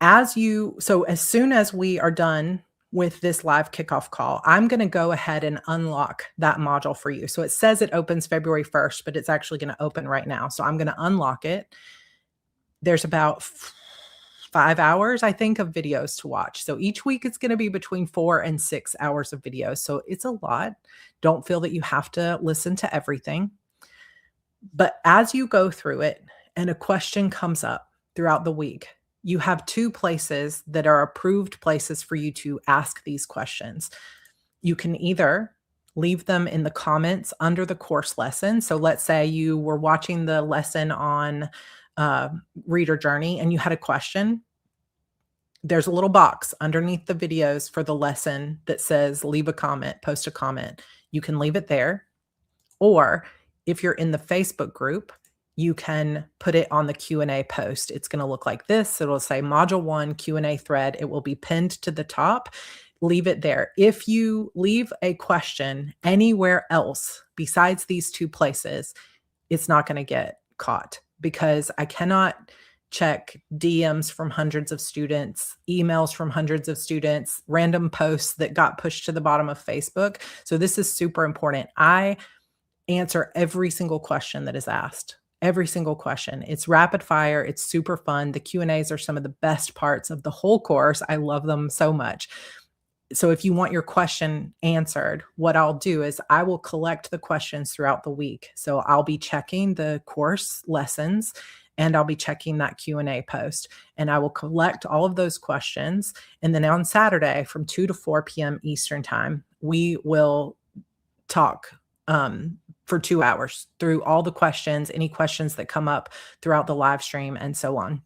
[SPEAKER 1] As soon as we are done with this live kickoff call, I'm going to go ahead and unlock that module for you. So it says it opens February 1st, but it's actually going to open right now. So I'm going to unlock it. There's about 5 hours, I think, of videos to watch. So each week it's going to be between 4 and 6 hours of videos. So it's a lot. Don't feel that you have to listen to everything. But as you go through it and a question comes up throughout the week, you have 2 places that are approved places for you to ask these questions. You can either leave them in the comments under the course lesson. So let's say you were watching the lesson on Reader Journey and you had a question. There's a little box underneath the videos for the lesson that says leave a comment, post a comment. You can leave it there. Or if you're in the Facebook group, you can put it on the Q&A post. It's going to look like this. It'll say Module 1 Q&A thread. It will be pinned to the top. Leave it there. If you leave a question anywhere else besides these 2 places, it's not going to get caught because I cannot check DMs from hundreds of students, emails from hundreds of students, random posts that got pushed to the bottom of Facebook. So this is super important. I answer every single question that is asked. Every single question. It's rapid fire. It's super fun. The Q&As are some of the best parts of the whole course. I love them so much. So if you want your question answered, what I'll do is I will collect the questions throughout the week. So I'll be checking the course lessons and I'll be checking that Q&A post and I will collect all of those questions. And then on Saturday from 2 to 4 p.m. Eastern time, we will talk for 2 hours through all the questions, any questions that come up throughout the live stream and so on.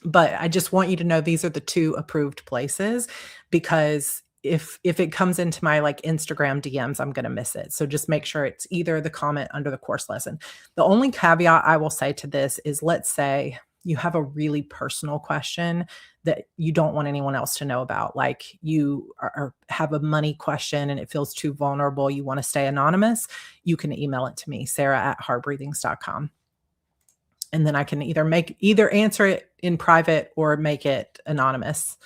[SPEAKER 1] But I just want you to know these are the 2 approved places because if it comes into my like Instagram DMs, I'm going to miss it. So just make sure it's either the comment under the course lesson. The only caveat I will say to this is let's say you have a really personal question that you don't want anyone else to know about. Like you have a money question and it feels too vulnerable. You want to stay anonymous. You can email it to me, sarah@heartbreathings.com. And then I can either answer it in private or make it anonymous.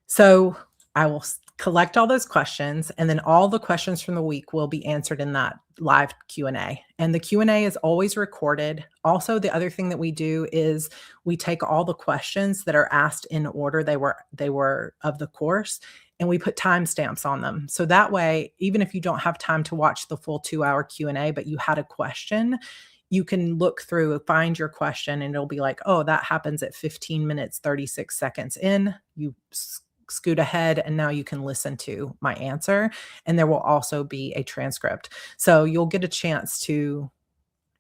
[SPEAKER 1] So I will collect all those questions and then all the questions from the week will be answered in that live Q&A. And the Q&A is always recorded. Also, the other thing that we do is we take all the questions that are asked in order they were of the course and we put timestamps on them. So that way, even if you don't have time to watch the full 2-hour Q&A, but you had a question, you can look through, find your question, and it'll be like, oh, that happens at 15 minutes, 36 seconds in. You scoot ahead, and now you can listen to my answer. And there will also be a transcript. So you'll get a chance to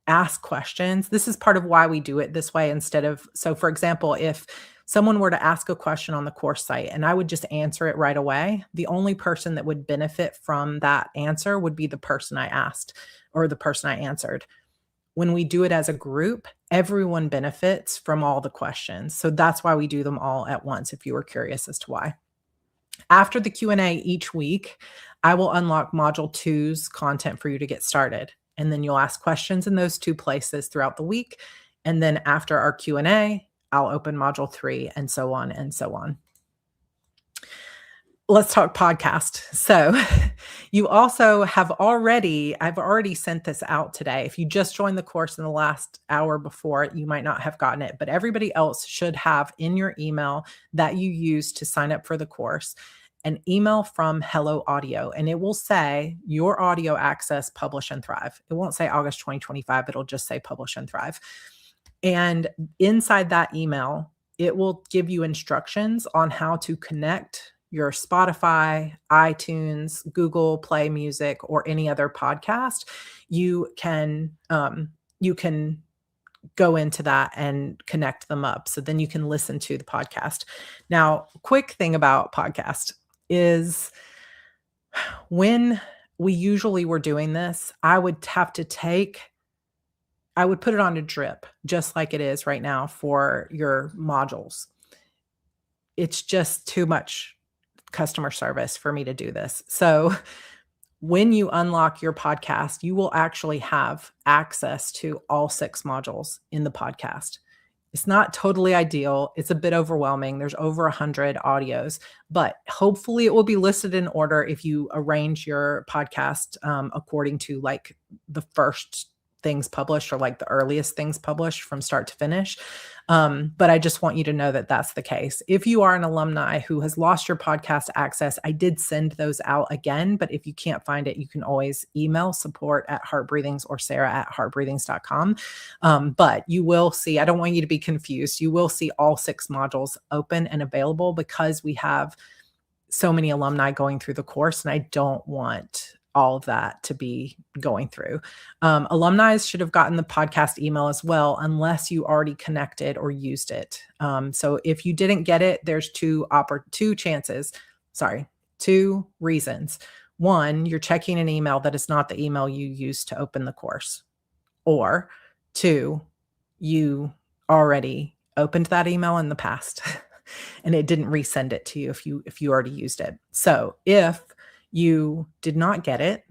[SPEAKER 1] ask questions. This is part of why we do it this way instead of, so for example, if someone were to ask a question on the course site and I would just answer it right away, the only person that would benefit from that answer would be the person I asked or the person I answered. When we do it as a group, everyone benefits from all the questions. So that's why we do them all at once, if you were curious as to why. After the Q&A each week, I will unlock Module 2's content for you to get started. And then you'll ask questions in those 2 places throughout the week. And then after our Q&A, I'll open Module 3 and so on and so on. Let's talk podcast. So you also I've already sent this out today. If you just joined the course in the last hour before, you might not have gotten it, but everybody else should have in your email that you use to sign up for the course an email from Hello Audio, and it will say your audio access, publish and thrive. It won't say August 2025. It'll just say publish and thrive. And inside that email, it will give you instructions on how to connect your Spotify, iTunes, Google Play Music, or any other podcast. You can go into that and connect them up. So then you can listen to the podcast. Now, quick thing about podcast is when we usually were doing this, I would put it on a drip just like it is right now for your modules. It's just too much customer service for me to do this. So when you unlock your podcast, you will actually have access to all 6 modules in the podcast. It's not totally ideal. It's a bit overwhelming. There's over 100 audios, but hopefully it will be listed in order if you arrange your podcast according to like the first things published or like the earliest things published from start to finish. But I just want you to know that that's the case. If you are an alumni who has lost your podcast access, I did send those out again, but if you can't find it, you can always email support@heartbreathings or sarah@heartbreathings.com. But you will see, I don't want you to be confused. You will see all 6 modules open and available because we have so many alumni going through the course, and I don't want all of that to be going through. Alumni should have gotten the podcast email as well, unless you already connected or used it. So if you didn't get it, there's two reasons. One, you're checking an email that is not the email you used to open the course. Or 2, you already opened that email in the past and it didn't resend it to you if you already used it. So if you did not get it,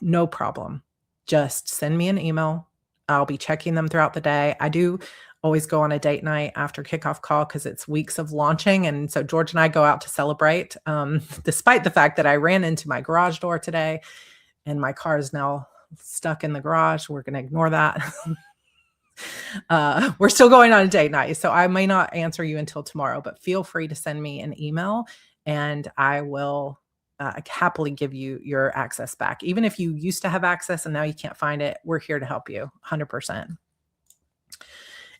[SPEAKER 1] no problem. Just send me an email. I'll be checking them throughout the day. I do always go on a date night after kickoff call because it's weeks of launching. And so George and I go out to celebrate, despite the fact that I ran into my garage door today and my car is now stuck in the garage. We're going to ignore that. We're still going on a date night, so I may not answer you until tomorrow, but feel free to send me an email and I will happily give you your access back. Even if you used to have access and now you can't find it, we're here to help you 100%.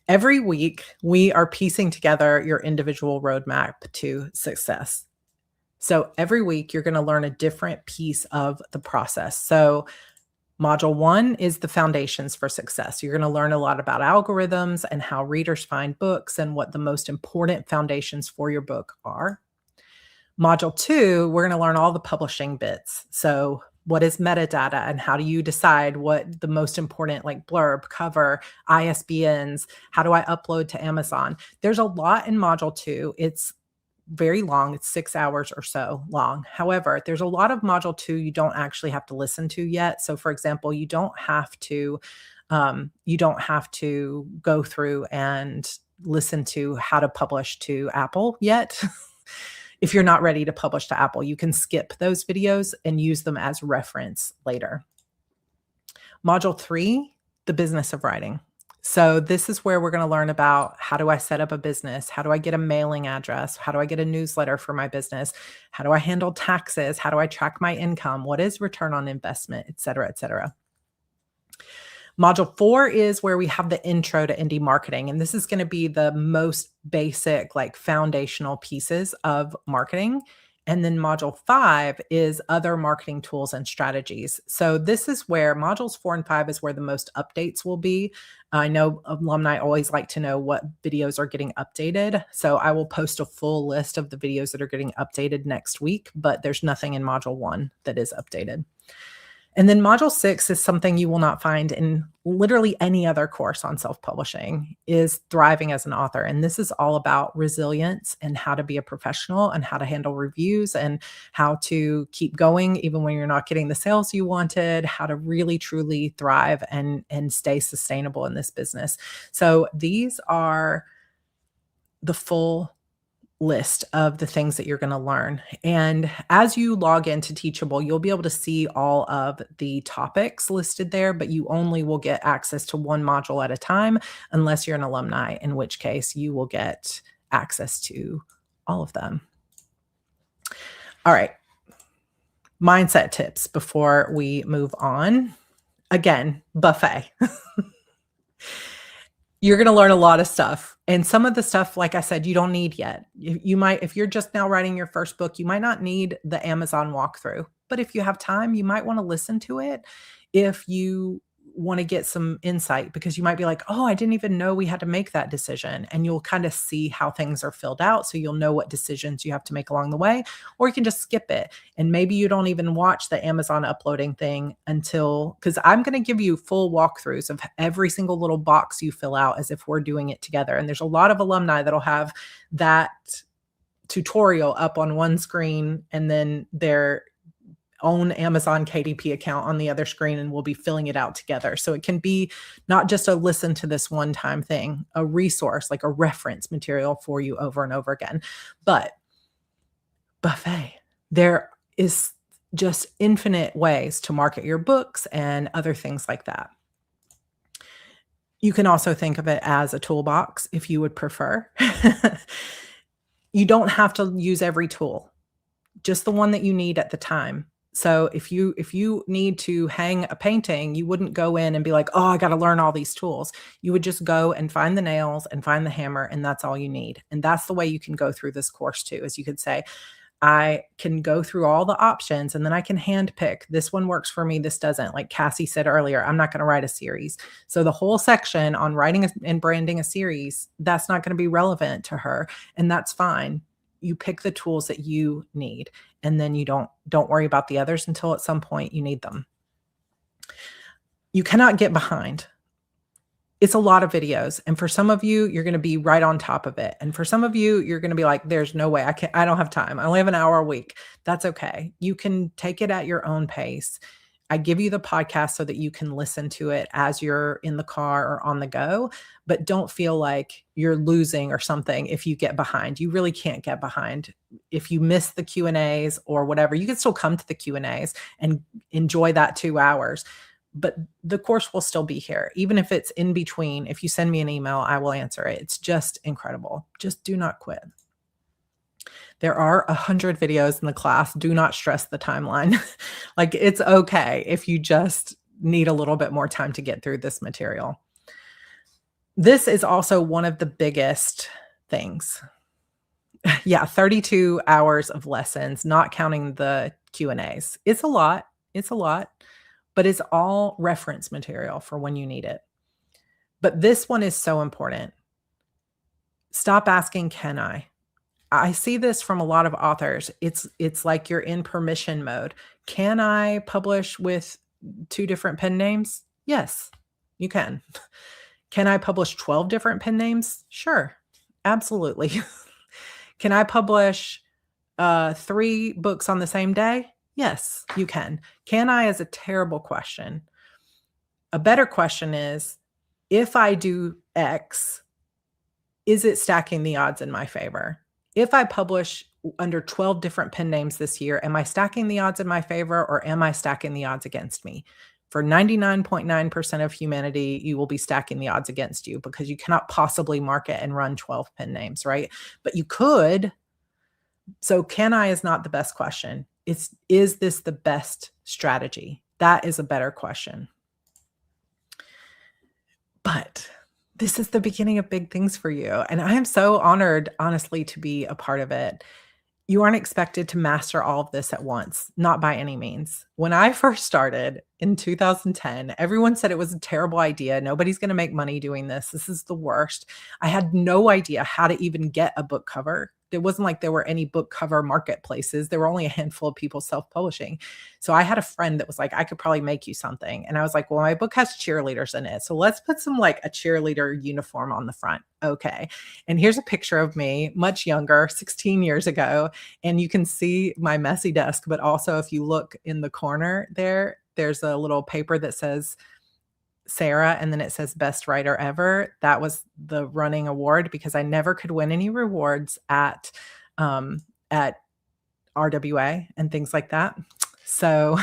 [SPEAKER 1] Every week, we are piecing together your individual roadmap to success. So every week, you're going to learn a different piece of the process. So Module 1 is the foundations for success. You're going to learn a lot about algorithms and how readers find books and what the most important foundations for your book are. Module 2, we're going to learn all the publishing bits. So what is metadata and how do you decide what the most important, like blurb, cover, ISBNs, how do I upload to Amazon? There's a lot in Module 2. It's very long. It's 6 hours or so long. However, there's a lot of Module 2 you don't actually have to listen to yet. So for example, you don't have to go through and listen to how to publish to Apple yet. If you're not ready to publish to Apple, you can skip those videos and use them as reference later. Module 3, the business of writing. So this is where we're going to learn about how do I set up a business? How do I get a mailing address? How do I get a newsletter for my business? How do I handle taxes? How do I track my income? What is return on investment, et cetera, et cetera. Module 4 is where we have the intro to indie marketing. And this is going to be the most basic, like foundational pieces of marketing. And then module 5 is other marketing tools and strategies. So this is where modules 4 and 5 is where the most updates will be. I know alumni always like to know what videos are getting updated. So I will post a full list of the videos that are getting updated next week, but there's nothing in module 1 that is updated. And then module 6 is something you will not find in literally any other course on self-publishing, is thriving as an author. And this is all about resilience and how to be a professional and how to handle reviews and how to keep going even when you're not getting the sales you wanted, how to really truly thrive and stay sustainable in this business. So these are the full list of the things that you're going to learn. And as you log into Teachable, you'll be able to see all of the topics listed there, but you only will get access to one module at a time unless you're an alumni, in which case you will get access to all of them. All right. Mindset tips before we move on. Again, buffet. You're going to learn a lot of stuff. And some of the stuff, like I said, you don't need yet. You might, if you're just now writing your first book, you might not need the Amazon walkthrough. But if you have time, you might want to listen to it. If you want to get some insight, because you might be like, oh, I didn't even know we had to make that decision. And you'll kind of see how things are filled out. So you'll know what decisions you have to make along the way, or you can just skip it. And maybe you don't even watch the Amazon uploading thing until, because I'm going to give you full walkthroughs of every single little box you fill out as if we're doing it together. And there's a lot of alumni that'll have that tutorial up on one screen and then their own Amazon KDP account on the other screen, and we'll be filling it out together. So it can be not just a listen to this one time thing, a resource, like a reference material for you over and over again. But Buffet, there is just infinite ways to market your books and other things like that. You can also think of it as a toolbox if you would prefer. You don't have to use every tool, just the one that you need at the time. So if you need to hang a painting, you wouldn't go in and be like, oh, I got to learn all these tools. You would just go and find the nails and find the hammer, and that's all you need. And that's the way you can go through this course too, is you could say, I can go through all the options and then I can hand pick. This one works for me, this doesn't. Like Cassie said earlier, I'm not going to write a series. So the whole section on writing and branding a series, that's not going to be relevant to her. And that's fine. You pick the tools that you need, and then you don't worry about the others until at some point you need them. You cannot get behind. It's a lot of videos. And for some of you, you're going to be right on top of it. And for some of you, you're going to be like, there's no way I don't have time. I only have an hour a week. That's okay. You can take it at your own pace. I give you the podcast so that you can listen to it as you're in the car or on the go, but don't feel like you're losing or something if you get behind. You really can't get behind. If you miss the Q&As or whatever, you can still come to the Q&As and enjoy that 2 hours, but the course will still be here. Even if it's in between, if you send me an email, I will answer it. It's just incredible. Just do not quit. There are 100 videos in the class. Do not stress the timeline. Like, it's okay if you just need a little bit more time to get through this material. This is also one of the biggest things. Yeah, 32 hours of lessons, not counting the Q&As. It's a lot. It's a lot, but it's all reference material for when you need it. But this one is so important. Stop asking, can I? I see this from a lot of authors. It's like you're in permission mode. Can I publish with 2 different pen names? Yes, you can. Can I publish 12 different pen names? Sure, absolutely. Can I publish 3 books on the same day? Yes, you can. Can I is a terrible question. A better question is, if I do X, is it stacking the odds in my favor? If I publish under 12 different pen names this year, am I stacking the odds in my favor, or am I stacking the odds against me? For 99.9% of humanity, you will be stacking the odds against you, because you cannot possibly market and run 12 pen names, right? But you could. So can I is not the best question. Is this the best strategy? That is a better question. But this is the beginning of big things for you. And I am so honored, honestly, to be a part of it. You aren't expected to master all of this at once, not by any means. When I first started in 2010, everyone said it was a terrible idea. Nobody's going to make money doing this. This is the worst. I had no idea how to even get a book cover. It wasn't like there were any book cover marketplaces. There were only a handful of people self-publishing. So I had a friend that was like, I could probably make you something. And I was like, well, my book has cheerleaders in it, so let's put some like a cheerleader uniform on the front. Okay. And here's a picture of me much younger, 16 years ago. And you can see my messy desk, but also if you look in the corner there, there's a little paper that says Sarah, and then it says best writer ever. That was the running award, because I never could win any rewards at RWA and things like that. So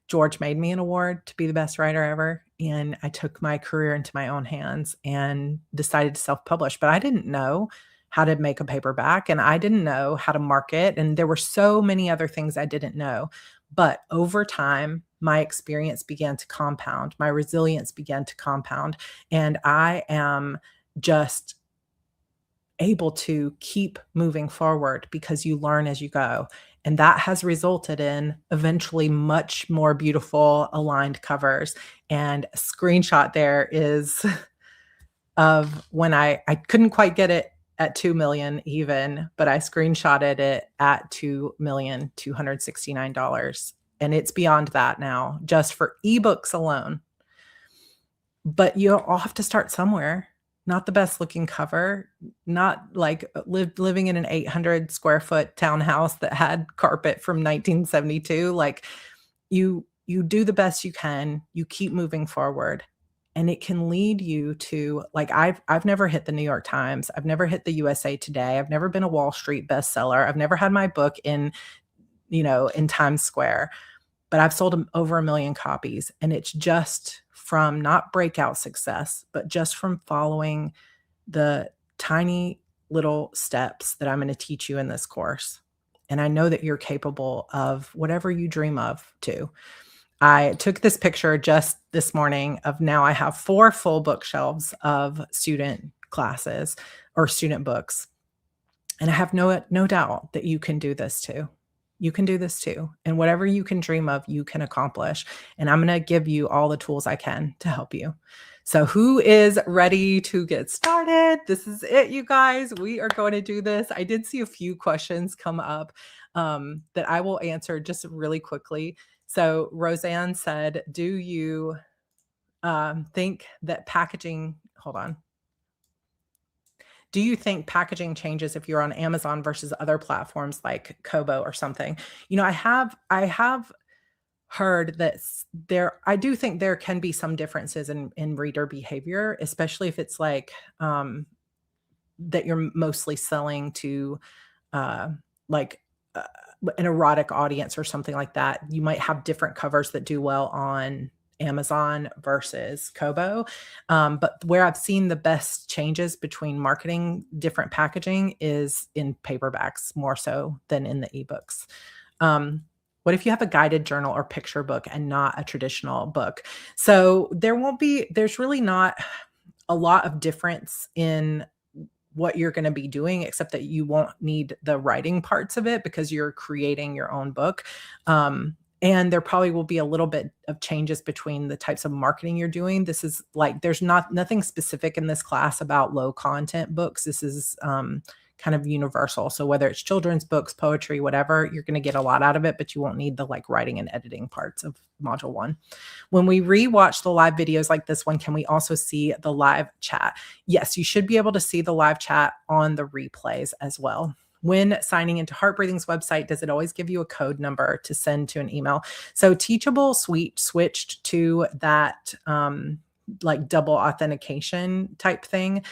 [SPEAKER 1] George made me an award to be the best writer ever. And I took my career into my own hands and decided to self-publish, but I didn't know how to make a paperback, and I didn't know how to market. And there were so many other things I didn't know. But over time, my experience began to compound. My resilience began to compound. And I am just able to keep moving forward because you learn as you go. And that has resulted in eventually much more beautiful aligned covers. And a screenshot there is of when I couldn't quite get it at 2,000,000 even, but I screenshotted it at $2,269,000, and it's beyond that now just for ebooks alone. But you'll all have to start somewhere. Not the best looking cover, not like living in an 800 square foot townhouse that had carpet from 1972. Like you do the best you can, you keep moving forward. And it can lead you to like I've never hit the New York Times, I've never hit the USA Today, I've never been a Wall Street bestseller, I've never had my book in, in Times Square, but I've sold over 1,000,000 copies, and it's just from not breakout success, but just from following the tiny little steps that I'm gonna teach you in this course. And I know that you're capable of whatever you dream of too. I took this picture just this morning of now I have 4 full bookshelves of student classes or student books, and I have no doubt that you can do this too. You can do this too, and whatever you can dream of, you can accomplish, and I'm gonna give you all the tools I can to help you. So who is ready to get started? This is it, you guys. We are going to do this. I did see a few questions come up, that I will answer just really quickly. So Roseanne said, "Do you think that packaging?" Hold on. Do you think packaging changes if you're on Amazon versus other platforms like Kobo or something? I have heard that I do think there can be some differences in reader behavior, especially if it's like that you're mostly selling to uh, like uh, an erotic audience or something like that. You might have different covers that do well on Amazon versus Kobo. But where I've seen the best changes between marketing different packaging is in paperbacks more so than in the ebooks. What if you have a guided journal or picture book and not a traditional book? So there's really not a lot of difference in what you're going to be doing, except that you won't need the writing parts of it because you're creating your own book. And there probably will be a little bit of changes between the types of marketing you're doing. This is like, there's nothing specific in this class about low content books. This is kind of universal. So whether it's children's books, poetry, whatever, you're going to get a lot out of it, but you won't need the like writing and editing parts of module 1. When we rewatch the live videos like this one, can we also see the live chat? Yes, you should be able to see the live chat on the replays as well. When signing into Heartbreathing's website, does it always give you a code number to send to an email? So Teachable Suite switched to that like double authentication type thing.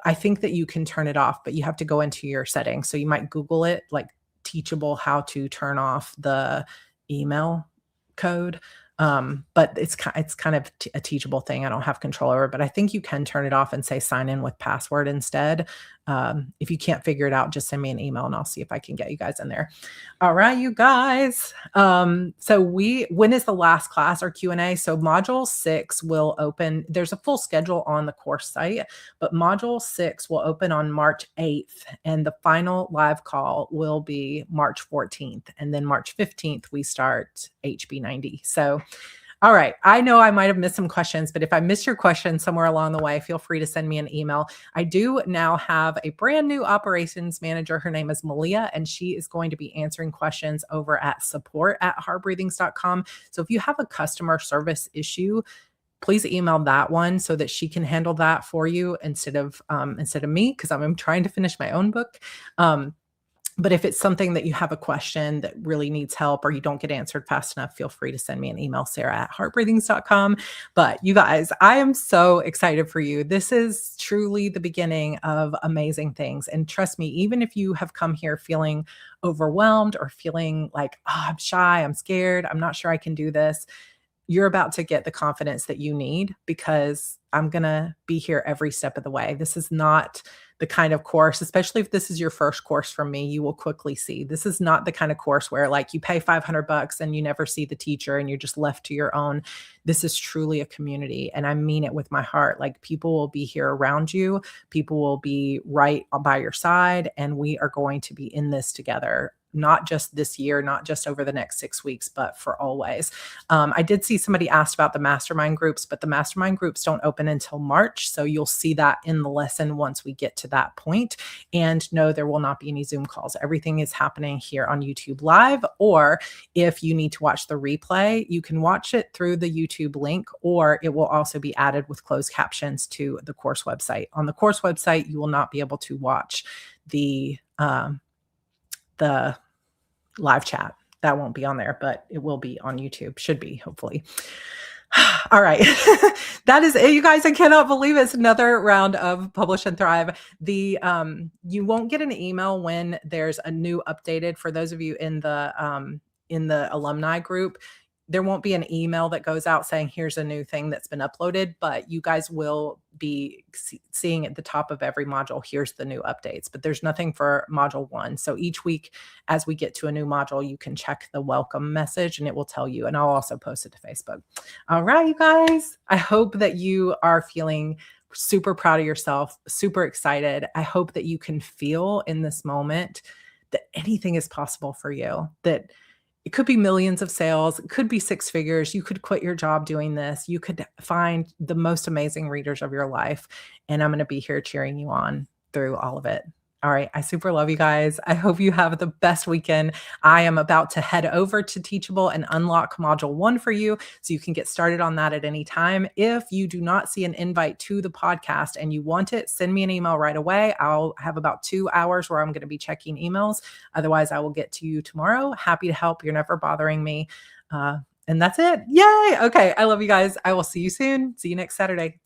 [SPEAKER 1] I think that you can turn it off, but you have to go into your settings. So you might Google it, like Teachable, how to turn off the email code. But it's kind of a teachable thing. I don't have control over, but I think you can turn it off and say sign in with password instead. If you can't figure it out, just send me an email and I'll see if I can get you guys in there. All right, you guys. So when is the last class or Q&A? So module 6 will open. There's a full schedule on the course site, but module 6 will open on March 8th, and the final live call will be March 14th. And then March 15th, we start HB90. So all right. I know I might have missed some questions, but if I missed your question somewhere along the way, feel free to send me an email. I do now have a brand new operations manager. Her name is Malia, and she is going to be answering questions over at support@heartbreathings.com. So if you have a customer service issue, please email that one so that she can handle that for you instead of me, because I'm trying to finish my own book. But if it's something that you have a question that really needs help or you don't get answered fast enough, feel free to send me an email, Sarah@heartbreathings.com. But you guys, I am so excited for you. This is truly the beginning of amazing things. And trust me, even if you have come here feeling overwhelmed or feeling like, oh, I'm shy, I'm scared, I'm not sure I can do this, you're about to get the confidence that you need, because I'm going to be here every step of the way. This is not the kind of course, especially if this is your first course from me, you will quickly see this is not the kind of course where like you pay 500 bucks and you never see the teacher and you're just left to your own. This is truly a community. And I mean it with my heart. Like people will be here around you, people will be right by your side, and we are going to be in this together. Not just this year, not just over the next 6 weeks, but for always. I did see somebody asked about the mastermind groups, but the mastermind groups don't open until March. So you'll see that in the lesson once we get to that point. And no, there will not be any Zoom calls. Everything is happening here on YouTube Live. Or if you need to watch the replay, you can watch it through the YouTube link, or it will also be added with closed captions to the course website. On the course website, you will not be able to watch the live chat. That won't be on there, but it will be on YouTube. Should be, hopefully. All right. That is it, you guys. I cannot believe it's another round of Publish and Thrive. You won't get an email when there's a new updated. For those of you in the alumni group, there won't be an email that goes out saying here's a new thing that's been uploaded, but you guys will be seeing at the top of every module, here's the new updates, but there's nothing for module 1. So each week as we get to a new module, you can check the welcome message and it will tell you, and I'll also post it to Facebook. All right, you guys, I hope that you are feeling super proud of yourself, super excited. I hope that you can feel in this moment that anything is possible for you, that it could be millions of sales. It could be 6 figures. You could quit your job doing this. You could find the most amazing readers of your life. And I'm going to be here cheering you on through all of it. All right. I super love you guys. I hope you have the best weekend. I am about to head over to Teachable and unlock module 1 for you, so you can get started on that at any time. If you do not see an invite to the podcast and you want it, send me an email right away. I'll have about 2 hours where I'm going to be checking emails. Otherwise, I will get to you tomorrow. Happy to help. You're never bothering me. And that's it. Yay. Okay. I love you guys. I will see you soon. See you next Saturday.